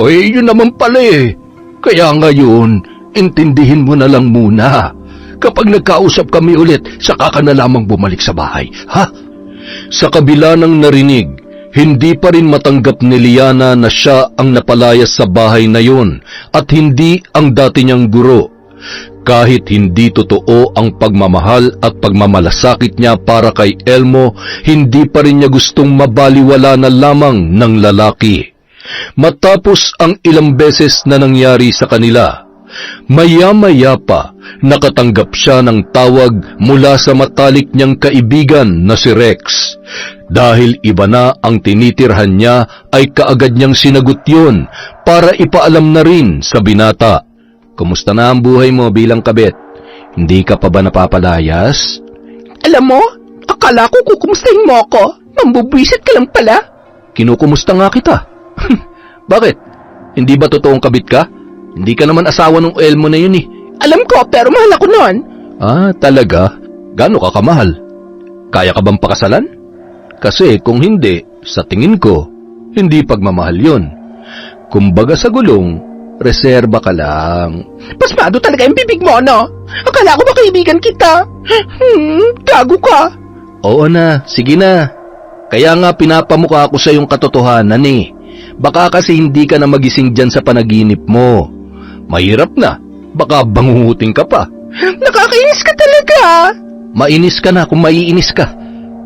Yun naman pala eh. Kaya ngayon, intindihin mo na lang muna. Kapag nagkausap kami ulit, saka ka na lamang bumalik sa bahay, ha? Sa kabila ng narinig, hindi pa rin matanggap ni Liana na siya ang napalayas sa bahay na yun at hindi ang dati niyang guro. Kahit hindi totoo ang pagmamahal at pagmamalasakit niya para kay Elmo, hindi pa rin niya gustong mabaliwala na lamang ng lalaki. Matapos ang ilang beses na nangyari sa kanila, maya-maya pa nakatanggap siya ng tawag mula sa matalik niyang kaibigan na si Rex. Dahil iba na ang tinitirhan niya ay kaagad niyang sinagot yun para ipaalam na rin sa binata. Kumusta na ang buhay mo bilang kabit? Hindi ka pa ba napapalayas? Alam mo, akala ko kukumustahin mo ako. Mambubwisit ka lang pala. Kinukumusta nga kita. Bakit? Hindi ba totoong kabit ka? Hindi ka naman asawa ng Elmo na yun eh. Alam ko, pero mahal ako noon. Talaga? Gaano ka kamahal? Kaya ka bang pakasalan? Kasi kung hindi, sa tingin ko, hindi pagmamahal yun. Kumbaga sa gulong, reserba ka lang. Pasmado talaga yung bibig mo, no? Akala ko ba kaibigan kita? Gago ka. Oo na, sige na. Kaya nga pinapamukha ko sa yung katotohanan eh. Baka kasi hindi ka na magising dyan sa panaginip mo. Mahirap na, baka bangunguting ka pa. Nakakainis ka talaga. Mainis ka na kung maiinis ka.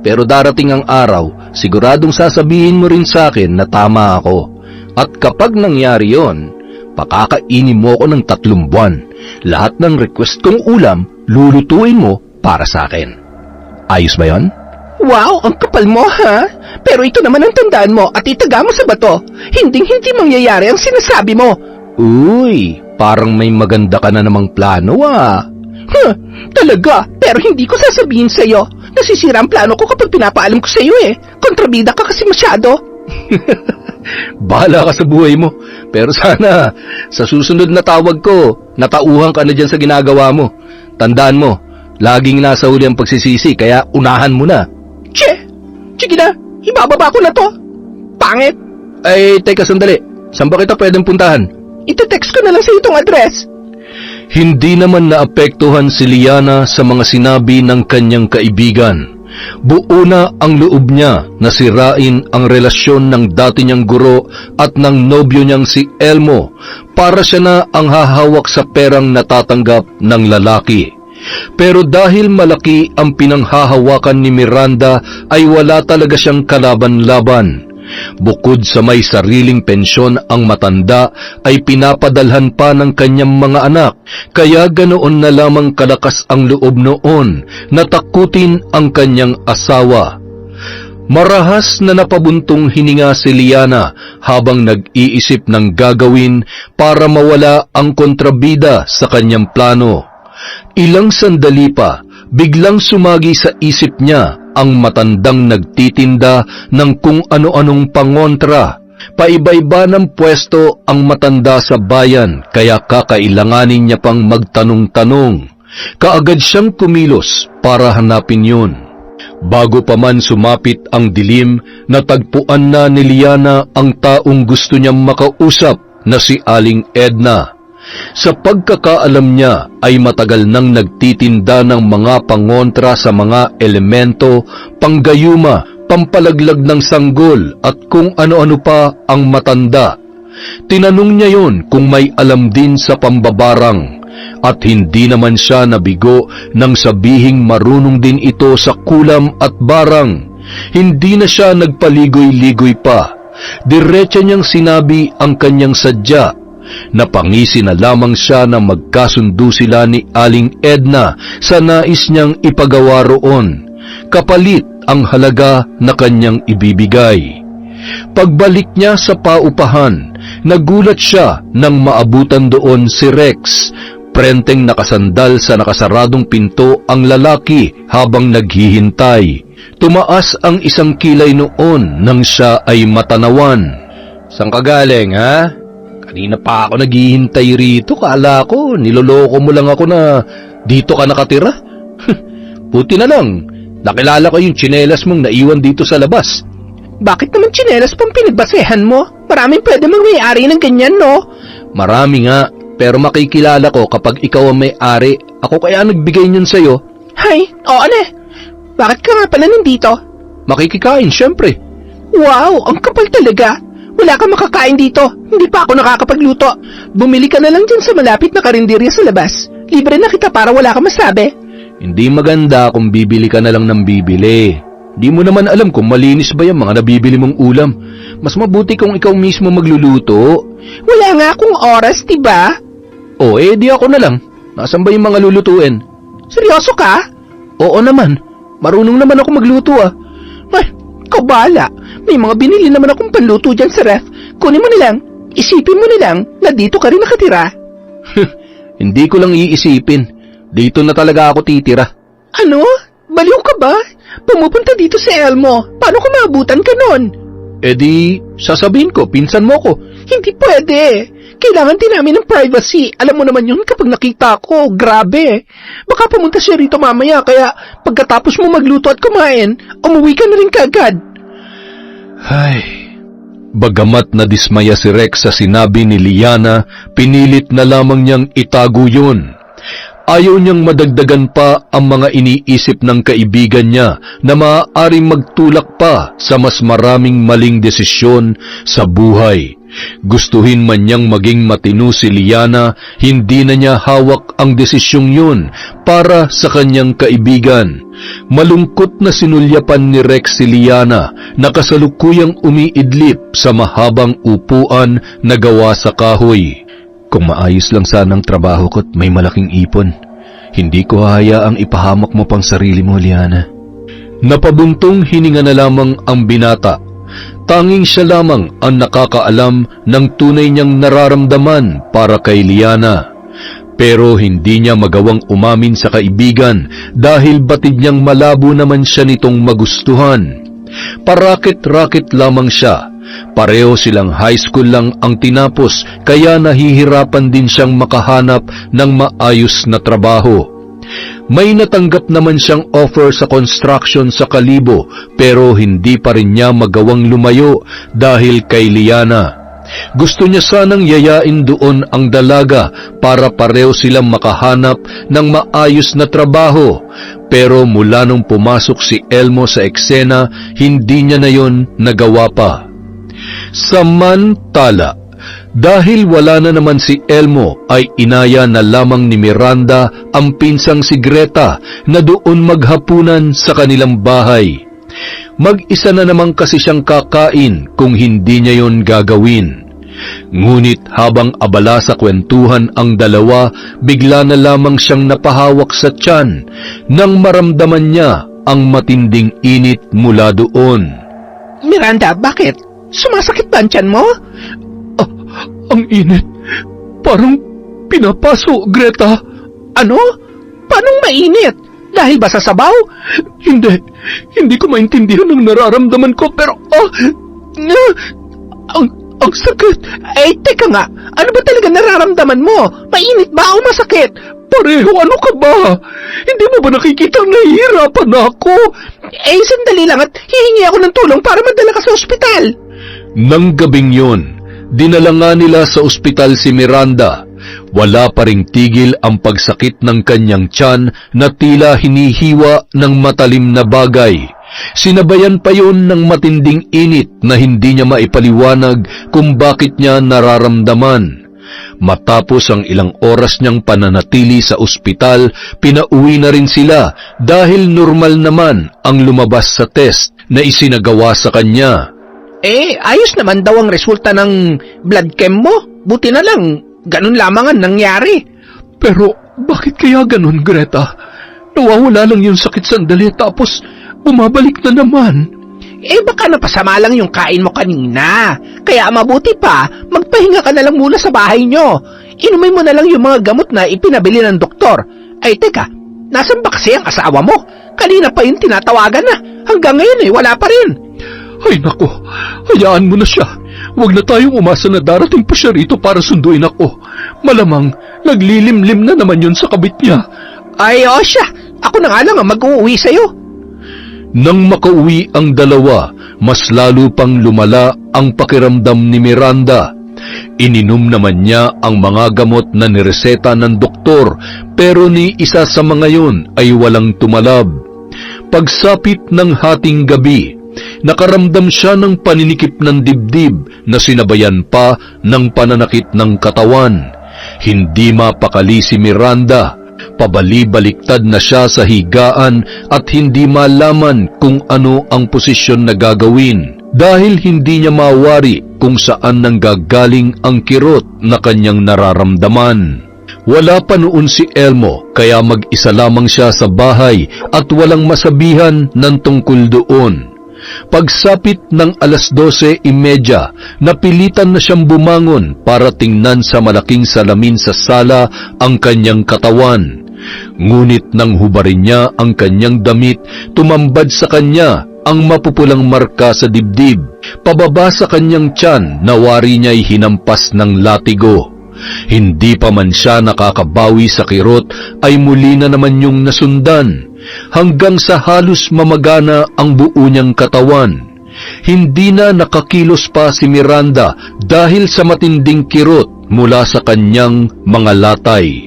Pero darating ang araw, siguradong sasabihin mo rin sa akin na tama ako. At kapag nangyari yon, pakakainin mo ako ng 3 buwan. Lahat ng request kong ulam, lulutuin mo para sa akin. Ayos ba yon? Wow, ang kapal mo, ha? Pero ito naman ang tandaan mo at itaga mo sa bato. Hinding-hindi mangyayari ang sinasabi mo. Uy, parang may maganda ka na namang plano, Talaga, pero hindi ko sasabihin sa'yo. Nasisira ang plano ko kapag pinapaalam ko sa'yo eh. Kontrabida ka kasi masyado. Bahala ka sa buhay mo. Pero sana, sa susunod na tawag ko, natauhan ka na dyan sa ginagawa mo. Tandaan mo, laging nasa huli ang pagsisisi, kaya unahan mo na. Sige na, ibababa ko na to. Pangit. Ay, teka sandali. Saan ba kita pwedeng puntahan? Ite-text ko na lang sa itong address. Hindi naman naapektuhan si Liana sa mga sinabi ng kanyang kaibigan. Buo na ang loob niya na sirain ang relasyon ng dati niyang guro at ng nobyo niyang si Elmo para siya na ang hahawak sa perang natatanggap ng lalaki. Pero dahil malaki ang pinanghahawakan ni Miranda ay wala talaga siyang kalaban-laban. Bukod sa may sariling pensyon ang matanda ay pinapadalhan pa ng kanyang mga anak, kaya ganoon na lamang kalakas ang loob noon na takutin ang kanyang asawa. Marahas na napabuntong hininga si Liana habang nag-iisip ng gagawin para mawala ang kontrabida sa kanyang plano. Ilang sandali pa, biglang sumagi sa isip niya ang matandang nagtitinda ng kung ano-anong pangontra. Paiba-iba ng pwesto ang matanda sa bayan kaya kakailanganin niya pang magtanong-tanong. Kaagad siyang kumilos para hanapin yun. Bago pa man sumapit ang dilim, natagpuan na ni Liana ang taong gusto niyang makausap na si Aling Edna. Sa pagkakaalam niya ay matagal nang nagtitinda ng mga pangontra sa mga elemento, panggayuma, pampalaglag ng sanggol at kung ano-ano pa ang matanda. Tinanong niya yon kung may alam din sa pambabarang. At hindi naman siya nabigo nang sabihing marunong din ito sa kulam at barang. Hindi na siya nagpaligoy-ligoy pa. Diretso niyang sinabi ang kanyang sadya. Napangisi na lamang siya na magkasundo sila ni Aling Edna sa nais niyang ipagawa roon. Kapalit ang halaga na kanyang ibibigay. Pagbalik niya sa paupahan, nagulat siya nang maabutan doon si Rex. Prenteng nakasandal sa nakasaradong pinto ang lalaki habang naghihintay. Tumaas ang isang kilay noon nang siya ay matanawan. "Saan ka galing, ha? Kanina pa ako naghihintay rito. Kala ko, niloloko mo lang ako na dito ka nakatira. Buti na lang, nakilala ko yung tsinelas mong naiwan dito sa labas." Bakit naman tsinelas pang pinagbasehan mo? Maraming pwede mag-may-ari ng ganyan, no? Marami nga, pero makikilala ko kapag ikaw ang may-ari. Ako kaya nagbigay niyan sa'yo. Hay, oo na. Bakit ka nga pala nandito? Makikikain, syempre. Wow, ang kapal talaga. Wala kang makakain dito. Hindi pa ako nakakapagluto. Bumili ka na lang dyan sa malapit na karinderya sa labas. Libre na kita para wala kang masabi. Hindi maganda kung bibili ka na lang ng bibili. Di mo naman alam kung malinis ba yung mga nabibili mong ulam. Mas mabuti kung ikaw mismo magluluto. Wala nga akong oras, diba? O, di ako na lang. Nasaan ba yung mga lulutuin? Seryoso ka? Oo naman. Marunong naman ako magluto, ah. Ay, ikaw bahala. May mga binili naman akong panluto dyan sa ref. Kunin mo na lang. Isipin mo na lang na dito ka rin nakatira. Hindi ko lang iisipin. Dito na talaga ako titira. Ano? Baliw ka ba? Pumupunta dito si Elmo. Paano kung maabutan ka nun? Di, sasabihin ko, pinsan mo ko. Hindi pwede. Kailangan din namin ng privacy. Alam mo naman yun kapag nakita ko. Grabe. Baka pumunta siya rito mamaya, kaya pagkatapos mo magluto at kumain, umuwi ka na rin kaagad. Ay, bagamat nadismaya si Rex sa sinabi ni Liana, pinilit na lamang niyang itago yun. Ayaw niyang madagdagan pa ang mga iniisip ng kaibigan niya na maaaring magtulak pa sa mas maraming maling desisyon sa buhay. Gustuhin man niyang maging matino si Liana, hindi na niya hawak ang desisyong yun para sa kanyang kaibigan. Malungkot na sinulyapan ni Rex si Liana na kasalukuyang umiidlip sa mahabang upuan na gawa sa kahoy. Kung maayos lang sanang trabaho ko't may malaking ipon, hindi ko hahayaang ipahamak mo pang sarili mo, Liana. Napabuntong hininga na lamang ang binata. Tanging siya lamang ang nakakaalam ng tunay niyang nararamdaman para kay Liana. Pero hindi niya magawang umamin sa kaibigan dahil batid niyang malabo naman siya nitong magustuhan. Parakit-rakit lamang siya. Pareho silang high school lang ang tinapos kaya nahihirapan din siyang makahanap ng maayos na trabaho. May natanggap naman siyang offer sa construction sa Kalibo pero hindi pa rin niya magawang lumayo dahil kay Liana. Gusto niya sanang yayain doon ang dalaga para pareho silang makahanap ng maayos na trabaho. Pero mula nung pumasok si Elmo sa eksena, hindi niya na yon nagawa pa. Samantala, dahil wala na naman si Elmo, ay inaya na lamang ni Miranda ang pinsang si Greta na doon maghapunan sa kanilang bahay. Mag-isa na naman kasi siyang kakain kung hindi niya yon gagawin. Ngunit habang abala sa kwentuhan ang dalawa, bigla na lamang siyang napahawak sa tiyan nang maramdaman niya ang matinding init mula doon. Miranda, bakit? Sumasakit ba ang tiyan mo? Ang init. Parang pinapaso, Greta. Ano? Paanong mainit? Dahil ba sa sabaw? Hindi ko maintindihan ang nararamdaman ko, pero ang sakit. Teka nga, ano ba talaga nararamdaman mo? Mainit ba o masakit? Pareho, ano ka ba? Hindi mo ba nakikita nahihirapan ako? Sandali lang at hihingi ako ng tulong para madala ka sa ospital. Nang gabing yun, dinala nga nila sa ospital si Miranda. Wala pa ring tigil ang pagsakit ng kanyang tiyan na tila hinihiwa ng matalim na bagay. Sinabayan pa yun ng matinding init na hindi niya maipaliwanag kung bakit niya nararamdaman. Matapos ang ilang oras niyang pananatili sa ospital, pinauwi na rin sila dahil normal naman ang lumabas sa test na isinagawa sa kanya. Ayos naman daw ang resulta ng blood chem mo. Buti na lang, ganun lamang ang nangyari. Pero bakit kaya ganun, Greta? Nawawala lang yung sakit sandali tapos bumabalik na naman. Baka napasama lang yung kain mo kanina. Kaya mabuti pa, magpahinga ka na lang muna sa bahay nyo. Inumin mo na lang yung mga gamot na ipinabili ng doktor. Teka, nasan ba kasi ang asawa mo? Kanina pa yung tinatawagan na. Hanggang ngayon wala pa rin. Ay nako, hayaan mo na siya. Huwag na tayong umasa na darating pa siya rito para sunduin ako. Malamang, naglilimlim na naman yun sa kabit niya. Siya, ako na nga lang ang mag-uuwi sa'yo. Nang makauwi ang dalawa, mas lalo pang lumala ang pakiramdam ni Miranda. Ininom naman niya ang mga gamot na nireseta ng doktor, pero ni isa sa mga yun ay walang tumalab. Pagsapit ng hating gabi, nakaramdam siya ng paninikip ng dibdib na sinabayan pa ng pananakit ng katawan. Hindi mapakali si Miranda. Pabali-baliktad na siya sa higaan at hindi malaman kung ano ang posisyon na gagawin dahil hindi niya mawari kung saan nanggagaling ang kirot na kanyang nararamdaman. Wala pa noon si Elmo kaya mag-isa lamang siya sa bahay at walang masabihan ng tungkol doon. Pagsapit ng 12:30, napilitan na siyang bumangon para tingnan sa malaking salamin sa sala ang kanyang katawan. Ngunit nang hubarin niya ang kanyang damit, tumambad sa kanya ang mapupulang marka sa dibdib. Pababa sa kanyang tiyan, nawari niya'y hinampas ng latigo. Hindi pa man siya nakakabawi sa kirot, ay muli na naman yung nasundan, hanggang sa halos mamagana ang buo niyang katawan. Hindi na nakakilos pa si Miranda dahil sa matinding kirot mula sa kanyang mga latay.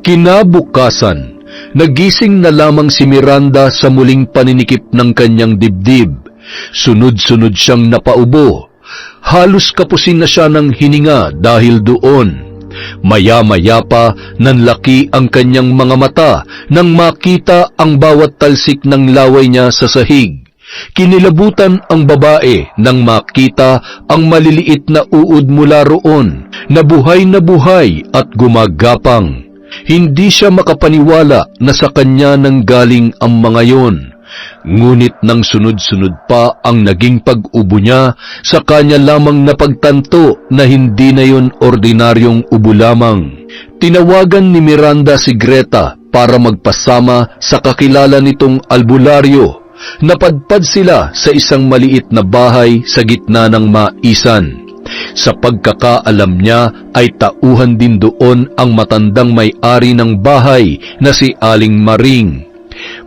Kinabukasan, nagising na lamang si Miranda sa muling paninikip ng kanyang dibdib. Sunod-sunod siyang napaubo. Halos kapusin na siya ng hininga dahil doon. Maya-maya pa nanlaki ang kanyang mga mata nang makita ang bawat talsik ng laway niya sa sahig. Kinilabutan ang babae nang makita ang maliliit na uod mula roon, na buhay at gumagapang. Hindi siya makapaniwala na sa kanya nanggaling ang mga yon. Ngunit nang sunod-sunod pa ang naging pag-ubo niya, sa kanya lamang napagtanto na hindi na yon ordinaryong ubo lamang. Tinawagan ni Miranda si Greta para magpasama sa kakilala nitong albularyo. Napadpad sila sa isang maliit na bahay sa gitna ng maisan. Sa pagkakaalam niya ay tauhan din doon ang matandang may-ari ng bahay na si Aling Maring.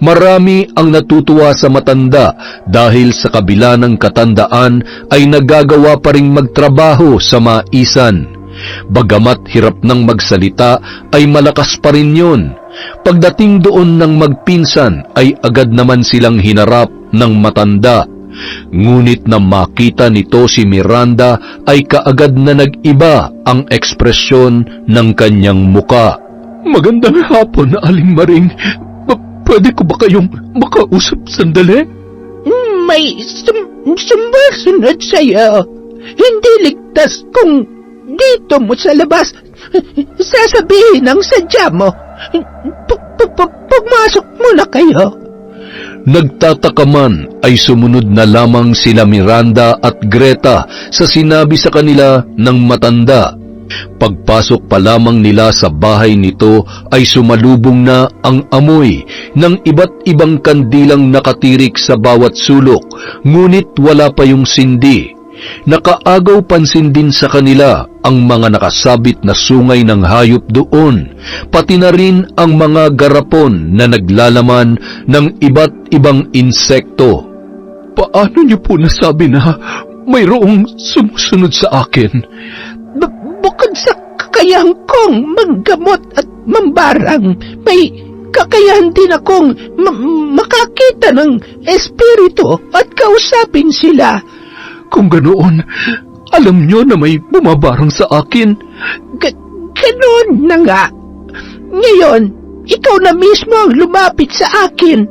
Marami ang natutuwa sa matanda dahil sa kabila ng katandaan ay nagagawa pa ring magtrabaho sa maisan. Bagamat hirap ng magsalita ay malakas pa rin yun. Pagdating doon ng magpinsan ay agad naman silang hinarap ng matanda. Ngunit na makita nito si Miranda ay kaagad na nag-iba ang ekspresyon ng kanyang muka. Magandang hapon, Aling Maring. Pwede ko ba kayong makausap sandali? May sumusunod sa'yo. Hindi ligtas kung dito mo sa labas sasabihin ang sadya mo. Pumasok muna kayo. Nagtataka man ay sumunod na lamang sina Miranda at Greta sa sinabi sa kanila ng matanda. Pagpasok pa lamang nila sa bahay nito ay sumalubong na ang amoy ng iba't ibang kandilang nakatirik sa bawat sulok, ngunit wala pa yung sindi. Nakaagaw pansin din sa kanila ang mga nakasabit na sungay ng hayop doon, pati na rin ang mga garapon na naglalaman ng iba't ibang insekto. Paano niyo po nasabi na mayroong sumusunod sa akin? Bukod sa kakayahan kong manggamot at mambarang, may kakayahan din akong makakita ng espiritu at kausapin sila. Kung ganoon, alam niyo na may bumabarang sa akin. Ganoon na nga. Ngayon, ikaw na mismo ang lumapit sa akin.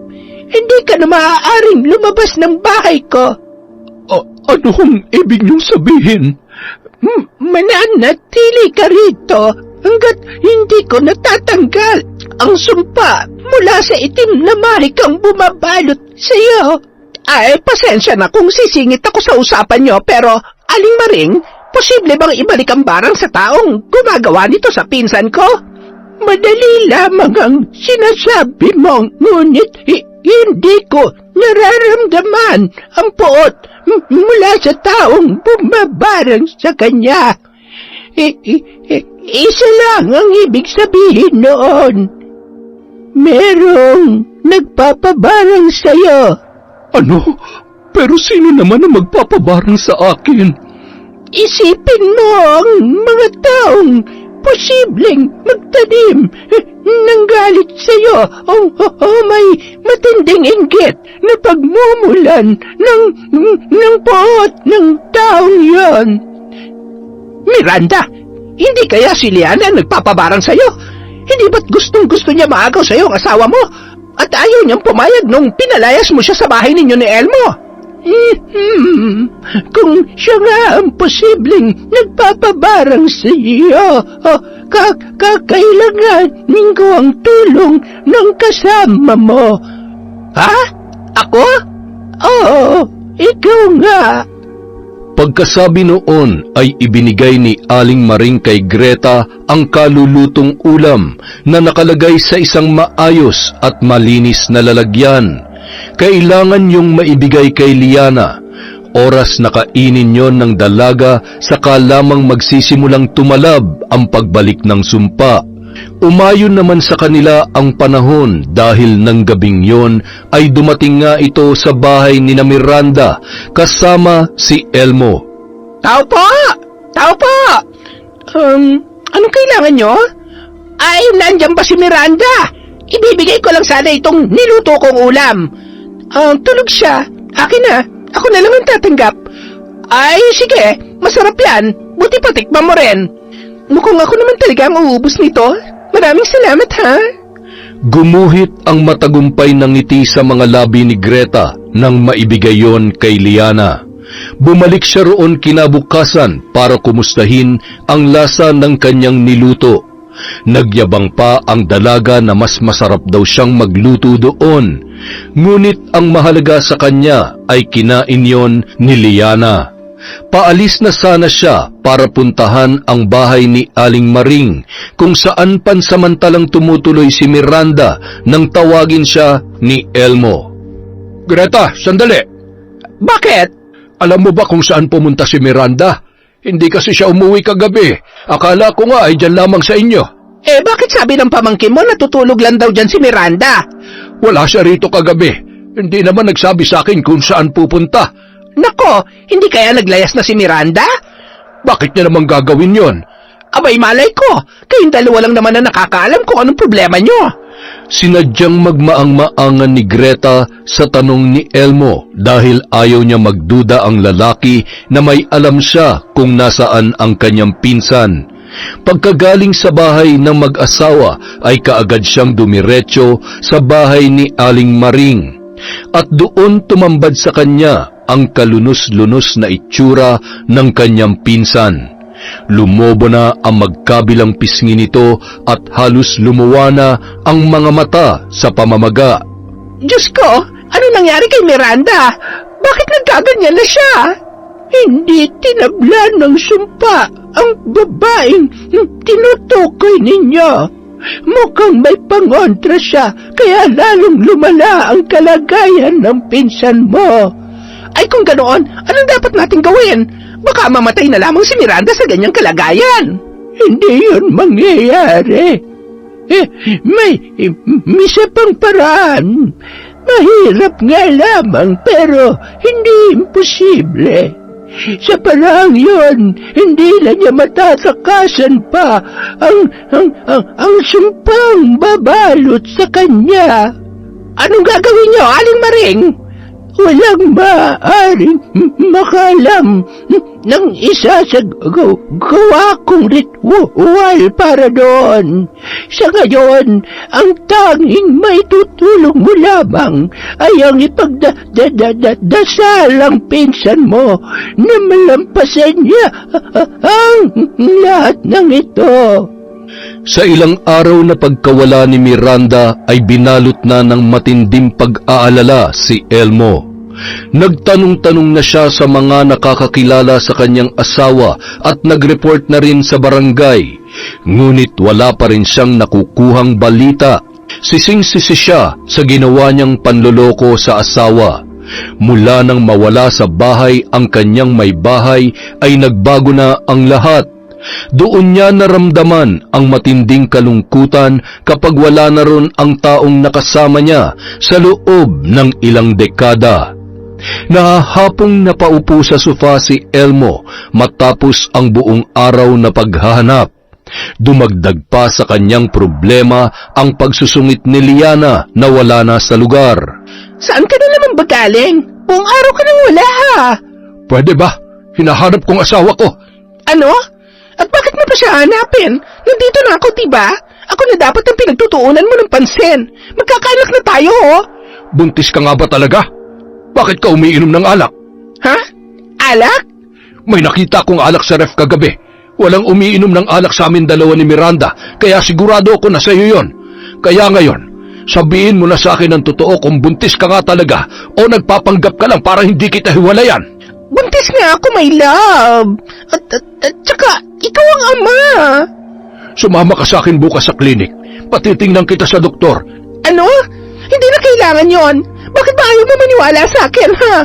Hindi ka na maaaring lumabas ng bahay ko. Anong ibig niyong sabihin? Mananatili ka rito hanggat hindi ko natatanggal ang sumpa mula sa itim na mahikang bumabalot sa iyo. Ay, pasensya na kung sisingit ako sa usapan nyo, pero Aling Maring, posible bang ibalik ang barang sa taong gumagawa nito sa pinsan ko? Madali lamang ang sinasabi mo, ngunit hindi ko nararamdaman ang puot mula sa taong bumabarang sa kanya. Isa lang ang ibig sabihin noon. Merong nagpapabarang sa'yo. Ano? Pero sino naman ang magpapabarang sa akin? Isipin mo ang mga taong posibleng magtanim ng galit sa iyo o may matinding inggit na pagmumulan ng puot ng taong yon. Miranda, hindi kaya si Liana nagpapabarang sa iyo? Hindi ba't gustong-gusto niya maagaw sa iyo ang asawa mo? At ayaw niyang pumayag nung pinalayas mo siya sa bahay ninyo ni Elmo? Kung siya nga ang posibleng nagpapabarang sa iyo, kakailanganin ko ang tulong ng kasama mo. Ha? Ako? Oo, ikaw nga. Pagkasabi noon ay ibinigay ni Aling Maring kay Greta ang kalulutong ulam na nakalagay sa isang maayos at malinis na lalagyan. Kailangan yung maibigay kay Liana. Oras na kainin yon ng dalaga, saka lamang magsisimulang tumalab ang pagbalik ng sumpa. Umayon naman sa kanila ang panahon dahil ng gabing yon ay dumating nga ito sa bahay ni Miranda kasama si Elmo. Tao po! Tao po! Anong kailangan nyo? Ay, nandiyan ba si Miranda? Ibibigay ko lang sana itong niluto kong ulam. Tulog siya. Akin na. Ako na lang ang tatanggap. Ay, sige. Masarap yan. Buti patikman mo rin. Mukhang ako naman talaga ang uubos nito. Maraming salamat, ha? Gumuhit ang matagumpay ng ngiti sa mga labi ni Greta nang maibigay yon kay Liana. Bumalik siya roon kinabukasan para kumustahin ang lasa ng kanyang niluto. Nagyabang pa ang dalaga na mas masarap daw siyang magluto doon. Ngunit ang mahalaga sa kanya ay kinain yon ni Liana. Paalis na sana siya para puntahan ang bahay ni Aling Maring, kung saan pansamantalang tumutuloy si Miranda nang tawagin siya ni Elmo. Greta, sandali. Bakit? Alam mo ba kung saan pumunta si Miranda? Hindi kasi siya umuwi kagabi. Akala ko nga ay dyan lamang sa inyo. Bakit sabi ng pamangkin mo natutulog lang daw dyan si Miranda? Wala siya rito kagabi. Hindi naman nagsabi sa akin kung saan pupunta. Nako, hindi kaya naglayas na si Miranda? Bakit niya naman gagawin yon? Abay, malay ko. Kayong dalawa lang naman na nakakaalam kung anong problema nyo. Sinadyang magmaang-maangan ni Greta sa tanong ni Elmo dahil ayaw niya magduda ang lalaki na may alam siya kung nasaan ang kanyang pinsan. Pagkagaling sa bahay ng mag-asawa ay kaagad siyang dumiretso sa bahay ni Aling Maring. At doon tumambad sa kanya ang kalunos-lunos na itsura ng kanyang pinsan. Lumobo na ang magkabilang pisngi nito at halos lumuwa na ang mga mata sa pamamaga. Diyos ko, Ano nangyari kay Miranda? Bakit nagkaganyan na siya? Hindi tinablan ng sumpa ang babaeng tinutukoy ninyo. Mukhang may pangontra siya, kaya lalong lumala ang kalagayan ng pinsan mo. Ay kung ganoon, anong dapat natin gawin? Baka mamatay na lamang si Miranda sa ganyang kalagayan. Hindi yun mangyayari. May isa pang paraan. Mahirap nga lamang pero hindi imposible. Sa parang yun, hindi na niya matatakasan pa ang sumpang babalot sa kanya. Anong gagawin niyo, Aling Maring? Walang maaaring makalam ng isa sa gawa kong ritual para doon. Sa ngayon, ang tanging may tutulong mo lamang ay ang ipagdasal ang pinsan mo na malampasan niya ang lahat ng ito. Sa ilang araw na pagkawala ni Miranda ay binalot na ng matinding pag-aalala si Elmo. Nagtanong-tanong na siya sa mga nakakakilala sa kanyang asawa at nag-report na rin sa barangay. Ngunit wala pa rin siyang nakukuhang balita. Sising-sisi siya sa ginawa niyang panloloko sa asawa. Mula nang mawala sa bahay ang kanyang may bahay ay nagbago na ang lahat. Doon niya naramdaman ang matinding kalungkutan kapag wala na ron ang taong nakasama niya sa loob ng ilang dekada. Nahahapong napaupo sa sofa si Elmo matapos ang buong araw na paghahanap. Dumagdag pa sa kanyang problema ang pagsusungit ni Liana na wala na sa lugar. Saan ka na naman ba galing? Buong araw ka nang wala ha? Pwede ba? Hinahanap kong asawa ko. Ano? At bakit mo pa siya hanapin? Nandito na ako, diba? Ako na dapat ang pinagtutuunan mo ng pansin. Magkakaanak na tayo, oh. Buntis ka nga ba talaga? Bakit ka umiinom ng alak? Ha? Alak? May nakita kong alak sa ref kagabi. Walang umiinom ng alak sa amin dalawa ni Miranda, kaya sigurado ako na sa'yo yon. Kaya ngayon, sabihin mo na sa akin ang totoo kung buntis ka nga talaga o nagpapanggap ka lang para hindi kita hiwalayan. Buntis nga ako, my love. At saka, ikaw ang ama. Sumama ka sa akin bukas sa klinik. Patitingnan kita sa doktor. Ano? Hindi na kailangan yon. Bakit ba ayaw mo maniwala sa akin, ha?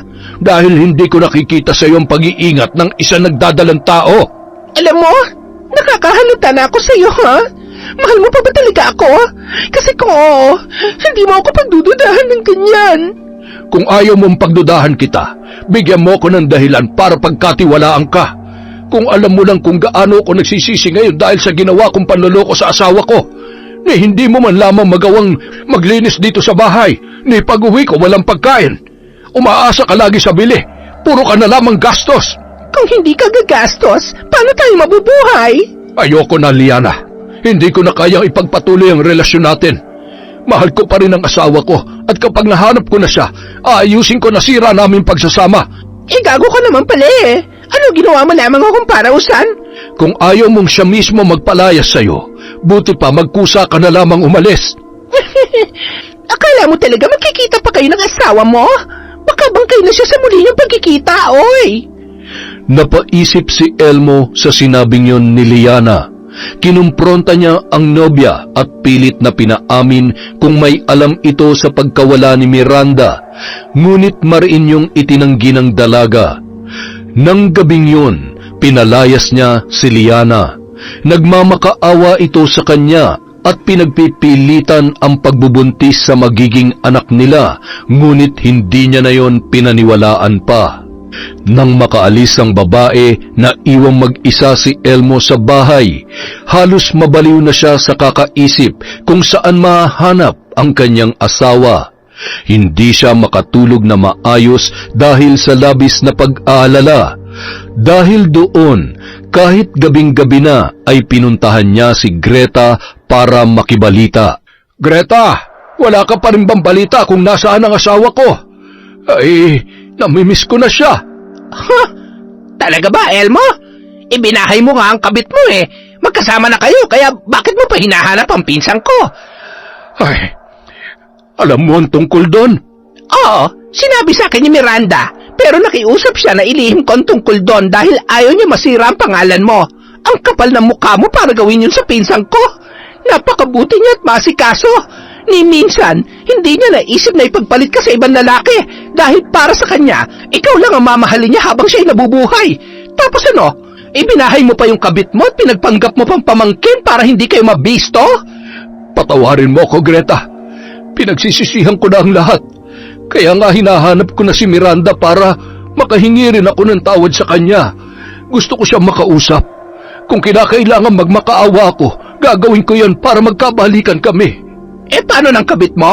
Dahil hindi ko nakikita sa iyong pag-iingat ng isang nagdadalang tao. Alam mo, nakakahaluta na ako sa iyo, ha? Mahal mo pa ba talaga ako? Kasi kung oo, hindi mo ako pagdududahan ng ganyan. Kung ayaw mong pagdudahan kita, bigyan mo ko ng dahilan para pagkatiwalaan ka. Kung alam mo lang kung gaano ako nagsisisi ngayon dahil sa ginawa kong panloloko sa asawa ko, ni hindi mo man lamang magawang maglinis dito sa bahay, ni pag-uwi ko walang pagkain. Umaasa ka lagi sa bili, puro ka na lamang gastos. Kung hindi ka gagastos, paano tayo mabubuhay? Ayoko na, Liana. Hindi ko na kayang ipagpatuloy ang relasyon natin. Mahal ko pa rin ang asawa ko at kapag nahanap ko na siya, aayusin ko na sira namin pagsasama. Gago ka naman pala eh. Ano ginawa mo lamang akong parausan? Kung ayaw mong siya mismo magpalayas sa'yo, buti pa magkusa ka na lamang umalis. Akala mo talaga magkikita pa kayo ng asawa mo? Baka bangkay na siya sa muli niyong pagkikita, oy! Napaisip si Elmo sa sinabing yon ni Liana. Kinumpronta niya ang nobya at pilit na pinaamin kung may alam ito sa pagkawala ni Miranda, ngunit mariin yung itinanggi ng dalaga. Nang gabing yun, pinalayas niya si Liana. Nagmamakaawa ito sa kanya at pinagpipilitan ang pagbubuntis sa magiging anak nila, ngunit hindi niya na yon pinaniwalaan pa. Nang makaalis ang babae na iwang mag-isa si Elmo sa bahay, halos mabaliw na siya sa kakaisip kung saan mahanap ang kanyang asawa. Hindi siya makatulog na maayos dahil sa labis na pag-aalala. Dahil doon, kahit gabing-gabi na ay pinuntahan niya si Greta para makibalita. Greta, wala ka pa rin bang balita kung nasaan ang asawa ko? Ay, namimiss ko na siya. Huh? Talaga ba, Elmo? Ibinahay mo nga ang kabit mo eh. Magkasama na kayo, kaya bakit mo pa hinahanap ang pinsan ko? Ay, alam mo ang tungkol doon? Oo, sinabi sa akin ni Miranda, pero nakiusap siya na ilihim ko ang tungkol doon dahil ayaw niya masira ang pangalan mo. Ang kapal ng mukha mo para gawin yun sa pinsang ko. Napakabuti niya at masikaso. Ni minsan, hindi niya naisip na ipagpalit ka sa ibang lalaki dahil para sa kanya, ikaw lang ang mamahalin niya habang siya'y nabubuhay. Tapos ano, ibinahay mo pa yung kabit mo at pinagpanggap mo pang pamangkin para hindi kayo mabisto? Patawarin mo ako, Greta. Pinagsisisihan ko na ang lahat. Kaya nga hinahanap ko na si Miranda para makahingi rin ako ng tawad sa kanya. Gusto ko siyang makausap. Kung kinakailangan magmakaawa ako, gagawin ko yon para magkabalikan kami. Paano ng kabit mo?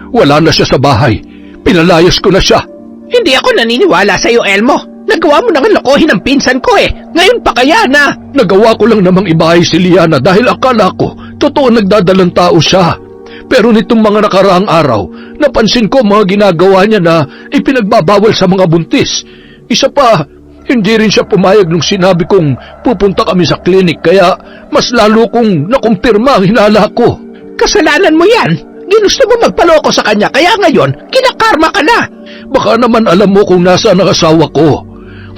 Wala na siya sa bahay. Pinalayas ko na siya. Hindi ako naniniwala sa iyo, Elmo. Nagawa mo nang lokohin ang pinsan ko Ngayon pa kaya na? Nagawa ko lang namang ibahay si Liana dahil akala ko totoo nagdadalang tao siya. Pero nitong mga nakaraang araw, napansin ko mga ginagawa niya na ipinagbabawal sa mga buntis. Isa pa, hindi rin siya pumayag nung sinabi kong pupunta kami sa klinik kaya mas lalo kong nakumpirma ang hinala ko. Kasalanan mo yan. Ginusto mo magpaloko sa kanya kaya ngayon, kinakarma ka na. Baka naman alam mo kung nasaan ang asawa ko.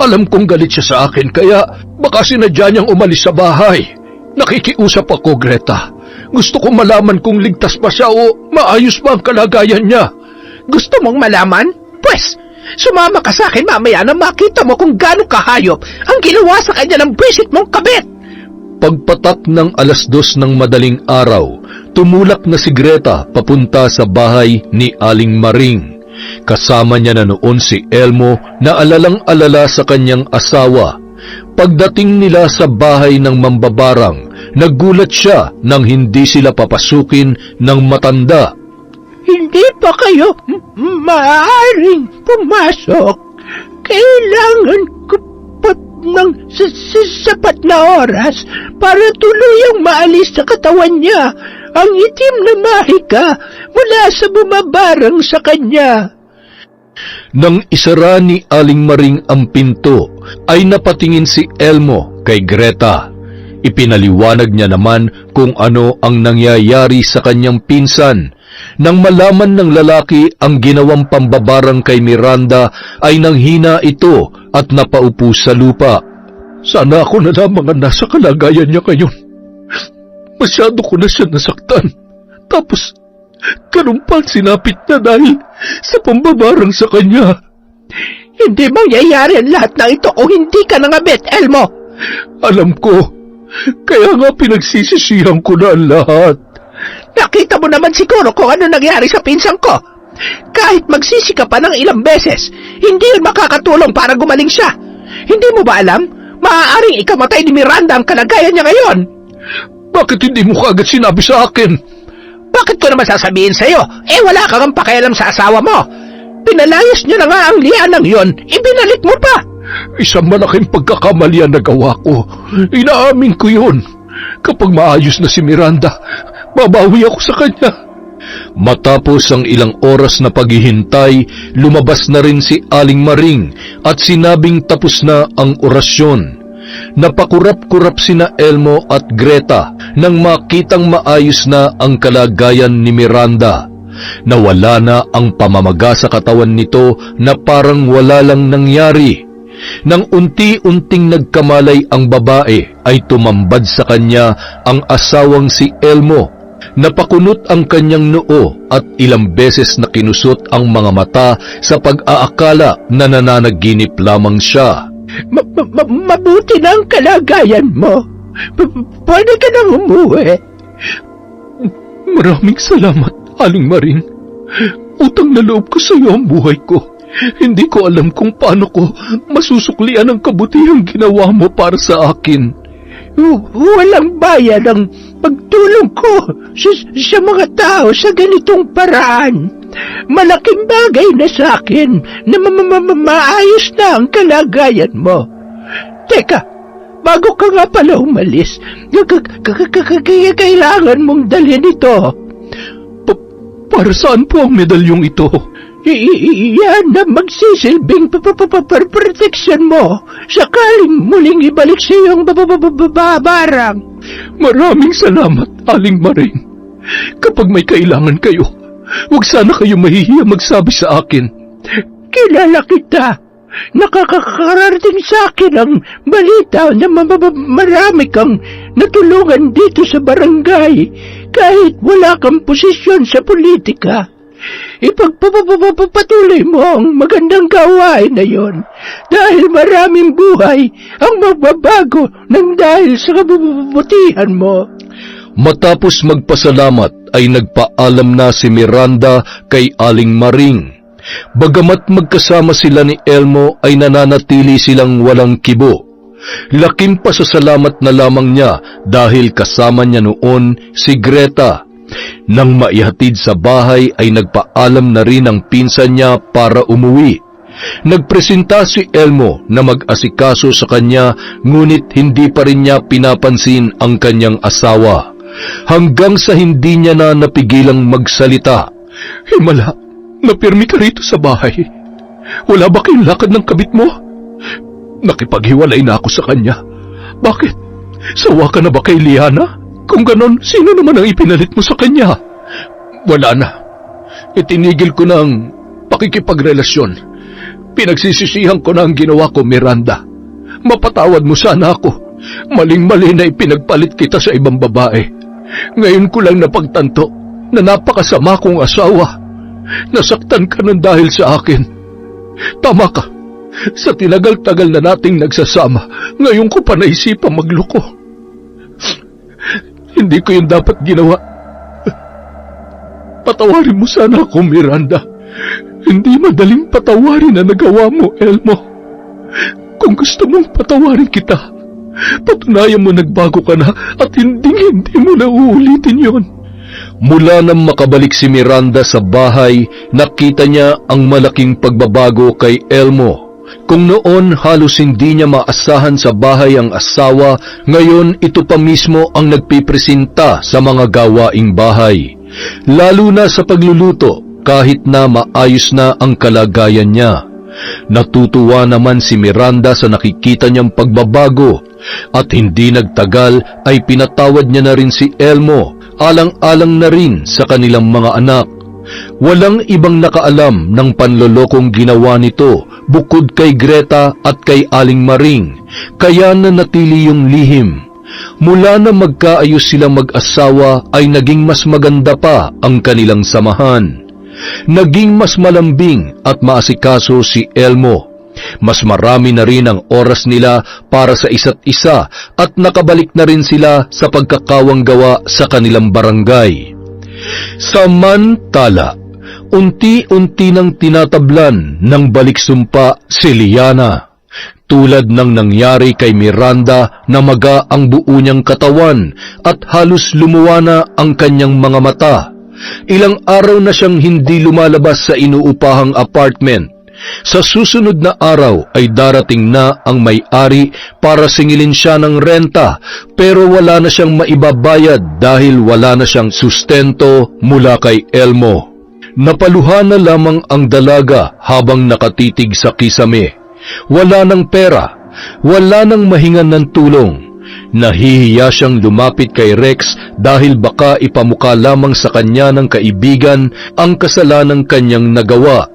Alam kong galit siya sa akin kaya baka sinadya niyang umalis sa bahay. Nakikiusap ako, Greta. Gusto kong malaman kung ligtas pa siya o maayos pa ang kalagayan niya. Gusto mong malaman? Pwes, sumama ka sa akin mamaya na makita mo kung gaano kahayop ang ginawa sa kanya ng bisit mong kabit. Pagpatak ng 2:00 ng madaling araw, tumulak na si Greta papunta sa bahay ni Aling Maring. Kasama niya na noon si Elmo na alalang-alala sa kanyang asawa. Pagdating nila sa bahay ng mambabarang, nagulat siya nang hindi sila papasukin ng matanda. Hindi pa kayo maaaring pumasok. Kailangan ko pa ng sapat na oras para tuluyang maalis sa katawan niya ang itim na mahika mula sa bumabarang sa kanya. Nang isara ni Aling Maring ang pinto, ay napatingin si Elmo kay Greta. Ipinaliwanag niya naman kung ano ang nangyayari sa kanyang pinsan. Nang malaman ng lalaki ang ginawang pambabarang kay Miranda, ay nanghina ito at napaupo sa lupa. Sana ako na lamang ang nasa kalagayan niya ngayon. Masyado ko na siya nasaktan. Tapos, ganun pa ang sinapit niya dahil sa pambabarang sa kanya. Hindi mangyayari ang lahat ng ito kung hindi ka nangabit, Elmo. Alam ko. Kaya nga pinagsisisihan ko na ang lahat. Nakita mo naman siguro kung ano nangyari sa pinsang ko. Kahit magsisi ka pa ng ilang beses, hindi yun makakatulong para gumaling siya. Hindi mo ba alam? Maaaring ikamatay ni Miranda ang kalagayan niya ngayon. Bakit hindi mo kaagad sinabi sa akin? Bakit ko naman sasabihin sa'yo? Wala kang pakialam sa asawa mo. Pinalayas niya na nga ang lianang yon, ibinalik mo pa. Isang malaking pagkakamali ang nagawa ko. Inaamin ko yun. Kapag maayos na si Miranda, babawi ako sa kanya. Matapos ang ilang oras na paghihintay, lumabas na rin si Aling Maring at sinabing tapos na ang orasyon. Napakurap-kurap sina Elmo at Greta nang makitang maayos na ang kalagayan ni Miranda. Nawala na ang pamamaga sa katawan nito na parang wala lang nangyari. Nang unti-unting nagkamalay ang babae, ay tumambad sa kanya ang asawang si Elmo. Napakunot ang kanyang noo at ilang beses na kinusot ang mga mata sa pag-aakala na nananaginip lamang siya. Mabuti na ang kalagayan mo. Pwede ka nang umuwi. Maraming salamat, Aling Maring. Utang na loob ko sa iyo ang buhay ko. Hindi ko alam kung paano ko masusuklian ang kabutihang ginawa mo para sa akin. Walang bayad ang pagtulong ko sa mga tao sa ganitong paraan. Malaking bagay na sa akin na maayos na ang kalagayan mo. Teka, bago ka nga pala umalis, kailangan mong dalhin ito. Para saan po ang medalyong ito? Yan na magsisilbing proteksyon mo sakaling muling ibalik sa iyong babarang. Maraming salamat, Aling Maring. Kapag may kailangan kayo, Huwag sana kayo mahihiya magsabi sa akin. Kilala kita. Nakakarating sa akin ang balita na marami kang natulungan dito sa barangay kahit wala kang posisyon sa politika. Ipagpapatuloy mo ang magandang gawain na yon dahil maraming buhay ang magbabago ng dahil sa kabubutihan mo. Matapos magpasalamat ay nagpaalam na si Miranda kay Aling Maring. Bagamat magkasama sila ni Elmo ay nananatili silang walang kibo. Laking pasasalamat na lamang niya dahil kasama niya noon si Greta. Nang maihatid sa bahay ay nagpaalam na rin ang pinsan niya para umuwi. Nagpresenta si Elmo na mag-asikaso sa kanya ngunit hindi pa rin niya pinapansin ang kanyang asawa. Hanggang sa hindi niya na napigilang magsalita. Himala, napirmi ka rito sa bahay. Wala ba kayong lakad ng kabit mo? Nakipaghiwalay na ako sa kanya. Bakit? Sawa ka na ba kay Liana? Kung ganon, sino naman ang ipinalit mo sa kanya? Wala na. Itinigil ko na ang pakikipagrelasyon. Pinagsisisihan ko na ang ginawa ko, Miranda. Mapatawad mo sana ako. Maling-mali na ipinagpalit kita sa ibang babae. Ngayon ko lang napagtanto na napakasama kong asawa. Nasaktan ka ng dahil sa akin. Tama ka. Sa tinagal-tagal na nating nagsasama, ngayon ko pa naisipang magloko. Hindi ko yun dapat ginawa. Patawarin mo sana ako, Miranda. Hindi madaling patawarin na nagawa mo, Elmo. Kung gusto mong patawarin kita, patunayan mo nagbago ka na at hindi mo na uulitin yon. Mula nang makabalik si Miranda sa bahay, nakita niya ang malaking pagbabago kay Elmo. Kung noon halos hindi niya maasahan sa bahay ang asawa, ngayon ito pa mismo ang nagpipresenta sa mga gawaing bahay. Lalo na sa pagluluto kahit na maayos na ang kalagayan niya. Natutuwa naman si Miranda sa nakikita niyang pagbabago at hindi nagtagal ay pinatawad niya na rin si Elmo, alang-alang na rin sa kanilang mga anak. Walang ibang nakaalam ng panlolokong ginawa nito bukod kay Greta at kay Aling Maring, kaya nanatili yung lihim. Mula na magkaayos silang mag-asawa ay naging mas maganda pa ang kanilang samahan. Naging mas malambing at maasikaso si Elmo. Mas marami na rin ang oras nila para sa isa't isa at nakabalik na rin sila sa pagkakawang gawa sa kanilang barangay. Samantala, unti-unti nang tinatablan ng baliksumpa si Liana. Tulad ng nangyari kay Miranda na maga ang buo niyang katawan at halos lumuwa na ang kanyang mga mata. Ilang araw na siyang hindi lumalabas sa inuupahang apartment. Sa susunod na araw ay darating na ang may-ari para singilin siya ng renta pero wala na siyang maibabayad dahil wala na siyang sustento mula kay Elmo. Napaluhan na lamang ang dalaga habang nakatitig sa kisame. Wala ng pera, wala ng mahingan ng tulong. Nahihiya siyang lumapit kay Rex dahil baka ipamukha lamang sa kanya ng kaibigan ang kasalanang kanyang nagawa.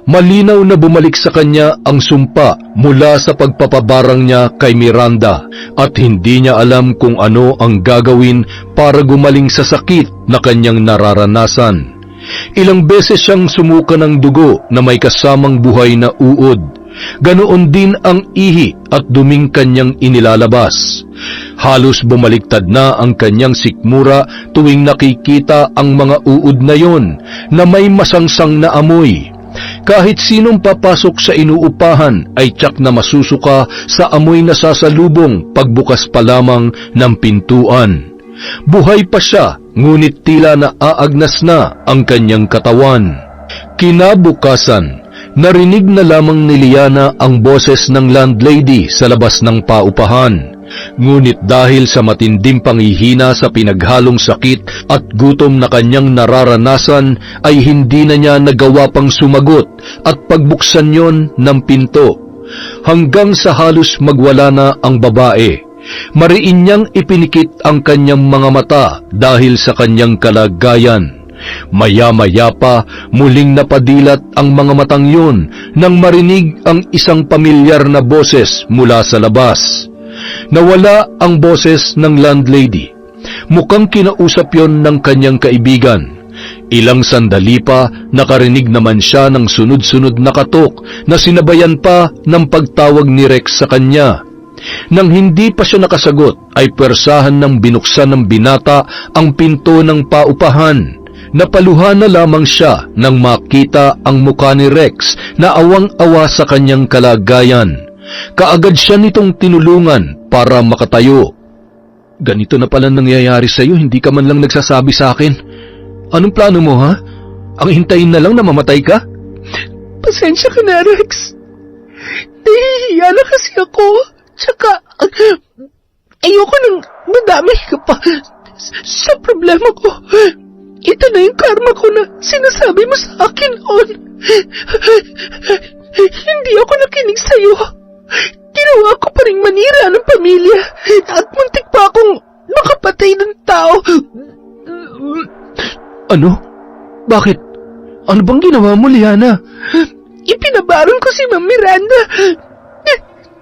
Malinaw na bumalik sa kanya ang sumpa mula sa pagpapabarang niya kay Miranda at hindi niya alam kung ano ang gagawin para gumaling sa sakit na kanyang nararanasan. Ilang beses siyang sumuka ng dugo na may kasamang buhay na uod. Ganoon din ang ihi at duming kanyang inilalabas. Halos bumaliktad na ang kanyang sikmura tuwing nakikita ang mga uod na yon na may masangsang na amoy. Kahit sinong papasok sa inuupahan ay tiyak na masusuka sa amoy na sasalubong pagbukas pa lamang ng pintuan. Buhay pa siya, ngunit tila naaagnas na ang kanyang katawan. Kinabukasan, narinig na lamang ni Liana ang boses ng landlady sa labas ng paupahan. Ngunit dahil sa matinding panghihina sa pinaghalong sakit at gutom na kanyang nararanasan ay hindi na niya nagawa pang sumagot at pagbuksan yon ng pinto. Hanggang sa halos magwala na ang babae, mariin niyang ipinikit ang kanyang mga mata dahil sa kanyang kalagayan. Maya-maya pa, muling napadilat ang mga matang yun nang marinig ang isang pamilyar na boses mula sa labas. Nawala ang boses ng landlady. Mukhang kinausap yon ng kanyang kaibigan. Ilang sandali pa, nakarinig naman siya ng sunod-sunod na katok na sinabayan pa ng pagtawag ni Rex sa kanya. Nang hindi pa siya nakasagot, ay pwersahan ng binuksan ng binata ang pinto ng paupahan. Napaluhan na lamang siya nang makita ang mukha ni Rex na awang-awa sa kanyang kalagayan. Kaagad siya nitong tinulungan para makatayo. Ganito na pala nangyayari sa'yo, hindi ka man lang nagsasabi sa akin. Anong plano mo, ha? Ang hintayin na lang na mamatay ka? Pasensya ka na, Rex. Nahihiya na kasi ako. Tsaka, ayoko nang madamay ka pa sa problema ko. Ito na yung karma ko na sinasabi mo sa akin noon. Hindi ako nakinig sa'yo. Ginawa ko pa rin manira ng pamilya at muntik pa akong makapatay ng tao. Ano? Bakit? Ano bang ginawa mo, Liana? Ipinabaron ko si Ma'am Miranda.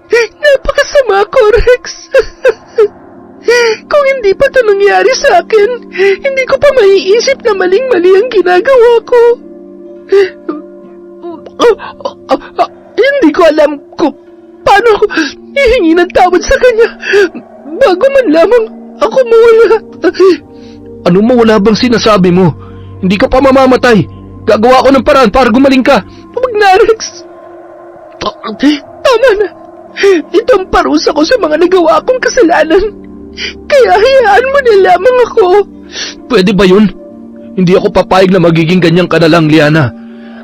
Napakasama ko, Rex. Kung hindi pa ito nangyari sa akin, hindi ko pa maiisip na maling-mali ang ginagawa ko. Hindi ko alam kung paano ko hihingi ng tawad sa kanya bago man lamang ako mawala. Ano mawala bang sinasabi mo? Hindi ka pa mamamatay. Gagawa ko ng paraan para gumaling ka. Huwag na, Rex. Tama na. Ito ang parusa ko sa mga nagawa kong kasalanan. Kaya hayaan mo na lamang ako. Pwede ba yun? Hindi ako papayag na magiging ganyang ka na lang, Liana.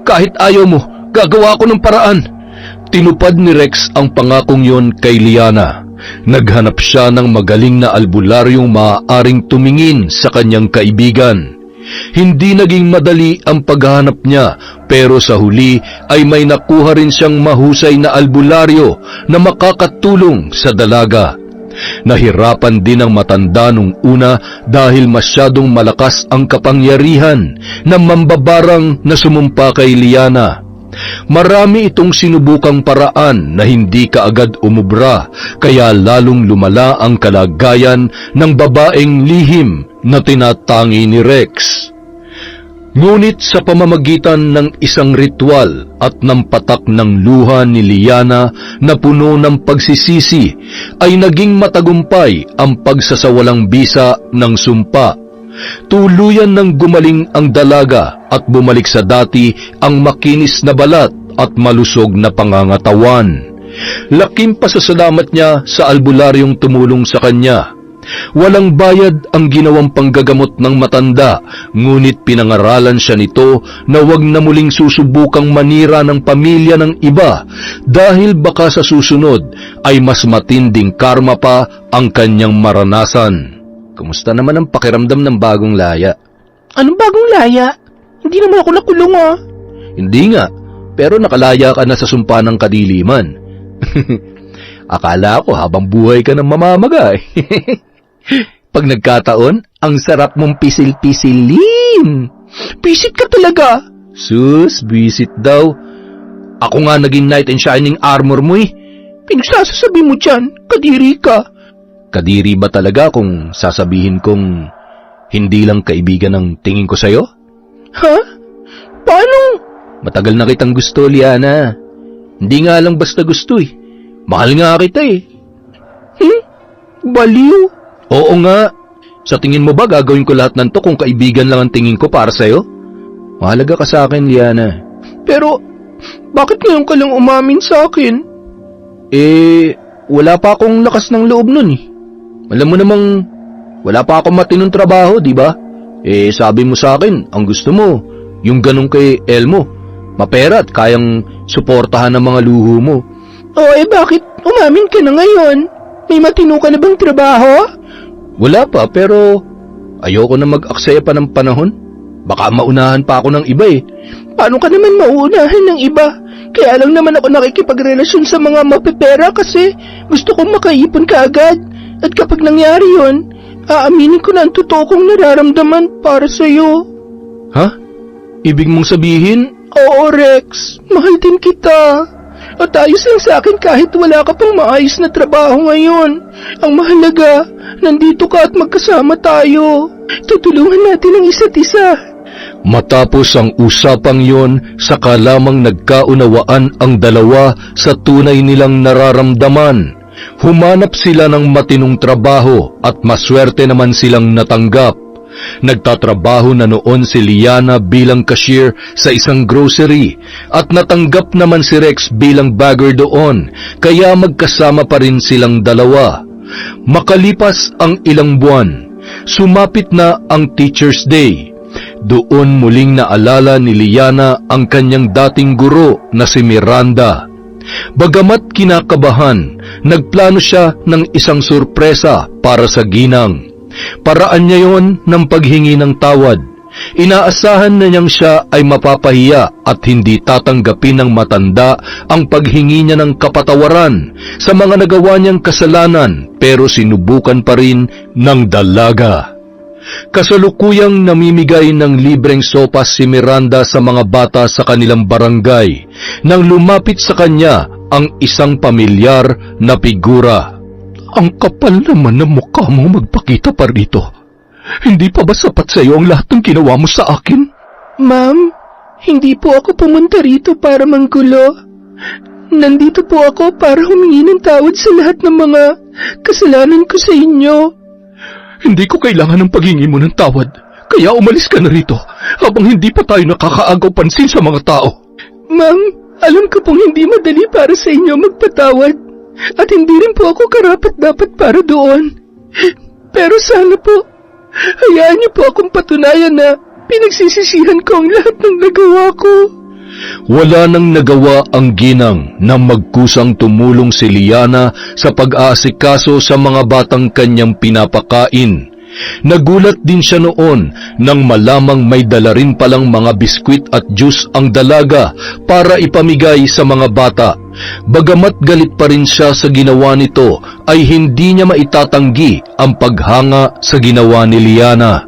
Kahit ayaw mo, gagawa ko ng paraan. Tinupad ni Rex ang pangakong yon kay Liana. Naghanap siya ng magaling na albularyong maaaring tumingin sa kanyang kaibigan. Hindi naging madali ang paghahanap niya, pero sa huli ay may nakuha rin siyang mahusay na albularyo na makakatulong sa dalaga. Nahirapan din ang matanda nung una dahil masyadong malakas ang kapangyarihan ng mambabarang na sumumpa kay Liana. Marami itong sinubukang paraan na hindi kaagad umubra, kaya lalong lumala ang kalagayan ng babaeng lihim na tinatangi ni Rex. Ngunit sa pamamagitan ng isang ritual at ng patak ng luha ni Liana na puno ng pagsisisi, ay naging matagumpay ang pagsasawalang bisa ng sumpa. Tuluyan ng gumaling ang dalaga at bumalik sa dati ang makinis na balat at malusog na pangangatawan. Laking pasasalamat niya sa albularyong tumulong sa kanya. Walang bayad ang ginawang panggagamot ng matanda, ngunit pinangaralan siya nito na wag na muling susubukang manira ng pamilya ng iba dahil baka sa susunod ay mas matinding karma pa ang kanyang maranasan. Kumusta naman ang pakiramdam ng bagong laya? Anong bagong laya? Hindi naman ako nakulong, ah. Hindi nga, pero nakalaya ka na sa sumpa ng kadiliman. Akala ko habang buhay ka ng mamamaga. Pag nagkataon, ang sarap mong pisil-pisilin. Pisit ka talaga. Sus, bisit daw. Ako nga naging knight in shining armor mo eh. Pinagsasasabi mo dyan, kadiri ka. Kadiri ba talaga kung sasabihin kong hindi lang kaibigan ang tingin ko sa'yo? Ha? Paano? Matagal na kitang gusto, Liana. Hindi nga lang basta gusto eh. Mahal nga kita eh. Baliw. Oo nga. Sa tingin mo ba gagawin ko lahat ng to kung kaibigan lang ang tingin ko para sa'yo? Mahalaga ka sa akin, Liana. Pero, bakit ngayon ka lang umamin sa akin? Wala pa akong lakas ng loob nun eh. Alam mo namang, wala pa akong matinong trabaho, di ba? Sabi mo sa akin, ang gusto mo, yung ganun kay Elmo. Mapera at kayang suportahan ng mga luho mo. Bakit umamin ka na ngayon? May matino ka na bang trabaho? Wala pa, pero ayoko na mag-aksaya pa ng panahon. Baka maunahan pa ako ng iba eh. Paano ka naman mauunahan ng iba? Kaya lang naman ako nakikipagrelasyon sa mga mapepera kasi gusto kong makaipon kaagad. At kapag nangyari yon, aaminin ko na ang totoo kong nararamdaman para sa'yo. Ha? Ibig mong sabihin? Oo, Rex. Mahal din kita. At ayos lang sa akin kahit wala ka pang maayos na trabaho ngayon. Ang mahalaga, nandito ka at magkasama tayo. Tutulungan natin ang isa't isa. Matapos ang usapang yon, saka lamang nagkaunawaan ang dalawa sa tunay nilang nararamdaman. Humanap sila ng matinong trabaho at maswerte naman silang natanggap. Nagtatrabaho na noon si Liana bilang cashier sa isang grocery at natanggap naman si Rex bilang bagger doon, kaya magkasama pa rin silang dalawa. Makalipas ang ilang buwan, sumapit na ang Teacher's Day. Doon muling naalala ni Liana ang kanyang dating guro na si Miranda. Bagamat kinakabahan, nagplano siya ng isang sorpresa para sa ginang. Paraan niya yon ng paghingi ng tawad. Inaasahan na niyang siya ay mapapahiya at hindi tatanggapin ng matanda ang paghingi niya ng kapatawaran sa mga nagawa niyang kasalanan, pero sinubukan pa rin ng dalaga. Kasalukuyang namimigay ng libreng sopas si Miranda sa mga bata sa kanilang barangay nang lumapit sa kanya ang isang pamilyar na figura. Ang kapal naman ng mukha mo magpakita pa rito. Hindi pa ba sapat sa iyo ang lahat ng ginawa mo sa akin? Ma'am, hindi po ako pumunta rito para manggulo. Nandito po ako para humingi ng tawad sa lahat ng mga kasalanan ko sa inyo. Hindi ko kailangan ng paghingi mo ng tawad, kaya umalis ka na rito habang hindi pa tayo nakakaagaw pansin sa mga tao. Ma'am, alam ko pong hindi madali para sa inyo magpatawad. At hindi rin po ako karapat-dapat para doon. Pero sana po, hayaan niyo po akong patunayan na pinagsisisihan ko ang lahat ng nagawa ko. Wala nang nagawa ang ginang na magkusang tumulong si Liana sa pag-aasikaso sa mga batang kanyang pinapakain. Nagulat din siya noon nang malamang may dala rin palang mga biskwit at juice ang dalaga para ipamigay sa mga bata. Bagamat galit pa rin siya sa ginawa nito, ay hindi niya maitatanggi ang paghanga sa ginawa ni Liana.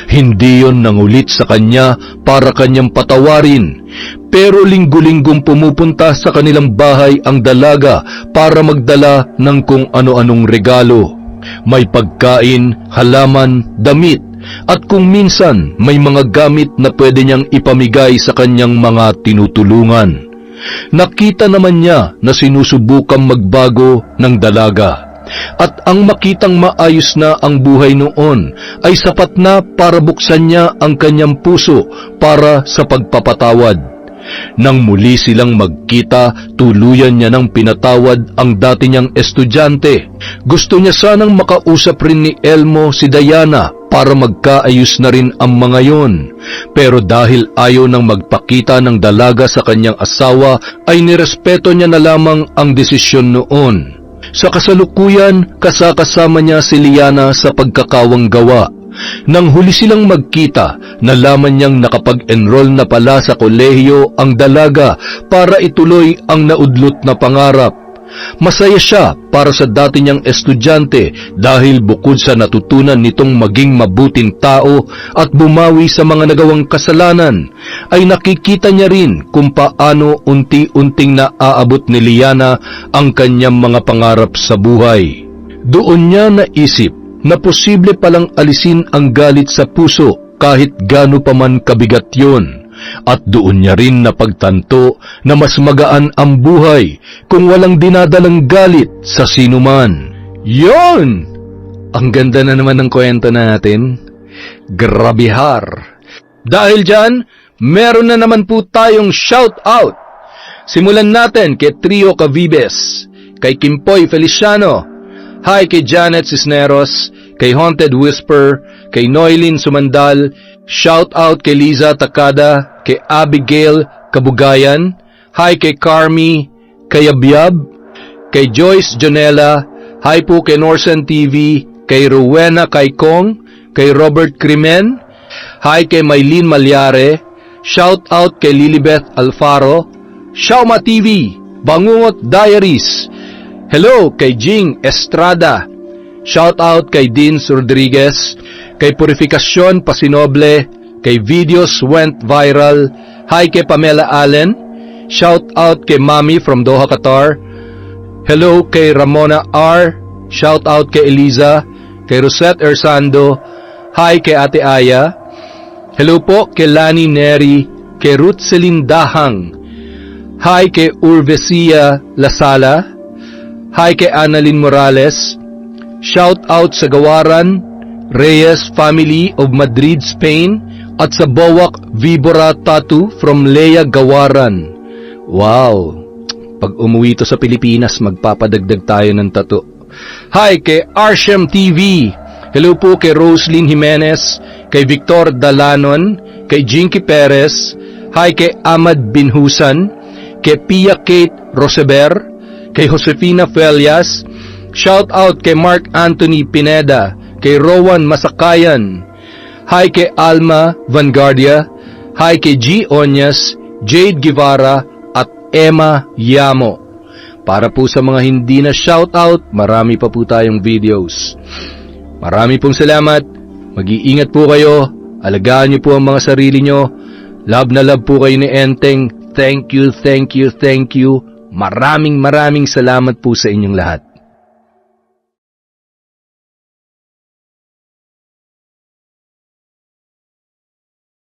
Hindi yon nangulit sa kanya para kanyang patawarin, pero linggo-linggong pumupunta sa kanilang bahay ang dalaga para magdala ng kung ano-anong regalo. May pagkain, halaman, damit, at kung minsan may mga gamit na pwede niyang ipamigay sa kanyang mga tinutulungan. Nakita naman niya na sinusubukang magbago ng dalaga. At ang makitang maayos na ang buhay noon ay sapat na para buksan niya ang kanyang puso para sa pagpapatawad. Nang muli silang magkita, tuluyan niya nang pinatawad ang dati niyang estudyante. Gusto niya sanang makausap rin ni Elmo si Diana para magkaayos na rin ang mga yon. Pero dahil ayaw nang magpakita ng dalaga sa kanyang asawa, ay nirespeto niya na lamang ang desisyon noon. Sa kasalukuyan, kasama niya si Liana sa pagkakawang gawa. Nang huli silang magkita, nalaman niyang nakapag-enroll na pala sa kolehiyo ang dalaga para ituloy ang naudlot na pangarap. Masaya siya para sa dati niyang estudyante dahil bukod sa natutunan nitong maging mabuting tao at bumawi sa mga nagawang kasalanan, ay nakikita niya rin kung paano unti-unting naaabot ni Liana ang kanyang mga pangarap sa buhay. Doon niya naisip na posible palang alisin ang galit sa puso kahit gaano pa man kabigat yon. At doon niya rin napagtanto na mas magaan ang buhay kung walang dinadalang galit sa sinuman. Yon! Ang ganda na naman ng kwento natin. Grabihar! Dahil dyan, meron na naman po tayong shout out. Simulan natin kay Trio Cavibes, kay Kimpoy Feliciano, hi kay Janet Cisneros, kay Haunted Whisper, kay Noylin Sumandal, shout out kay Liza Takada, kay Abigail Kabugayan, hi kay Carmi, kay Abyab, kay Joyce Jonella, hi po kay Norsen TV, kay Rowena Kaikong, kay Robert Crimen, hi kay Maylene Malyare, shout out kay Lilibeth Alfaro, Shauma TV, Bangungot Diaries, hello kay Jing Estrada, shout out kay Dean Rodriguez, kay Purificacion Pasinoble, kay videos went viral. Hi kay Pamela Allen. Shout out kay Mami from Doha, Qatar. Hello kay Ramona R. Shout out kay Eliza. Kay Rosette Ersando. Hi kay Ate Aya. Hello po kay Lani Neri. Kay Ruth Celine Dahang. Hi kay Urvesia Lasala. Hi kay Annalyn Morales. Shout out sa Gawaran Reyes family of Madrid, Spain, at sa Bowak Vibora Tattoo from Lea Gawaran. Wow! Pag umuwi to sa Pilipinas, magpapadagdag tayo ng tattoo. Hi kay Arshem TV. Hello po kay Roslyn Jimenez, kay Victor Dalanon, kay Jinky Perez. Hi kay Ahmad Binhusan, kay Pia Kate Roseber, kay Josefina Felias. Shout out kay Mark Anthony Pineda, kay Rowan Masakayan. Hi kay Alma Vanguardia. Hi kay G. Onyas, Jade Guevara, at Emma Yamo. Para po sa mga hindi na shout out, marami pa po tayong videos. Marami pong salamat. Mag-iingat po kayo. Alagaan niyo po ang mga sarili niyo. Love na love po kayo ni Enteng. Thank you, thank you, thank you. Maraming salamat po sa inyong lahat.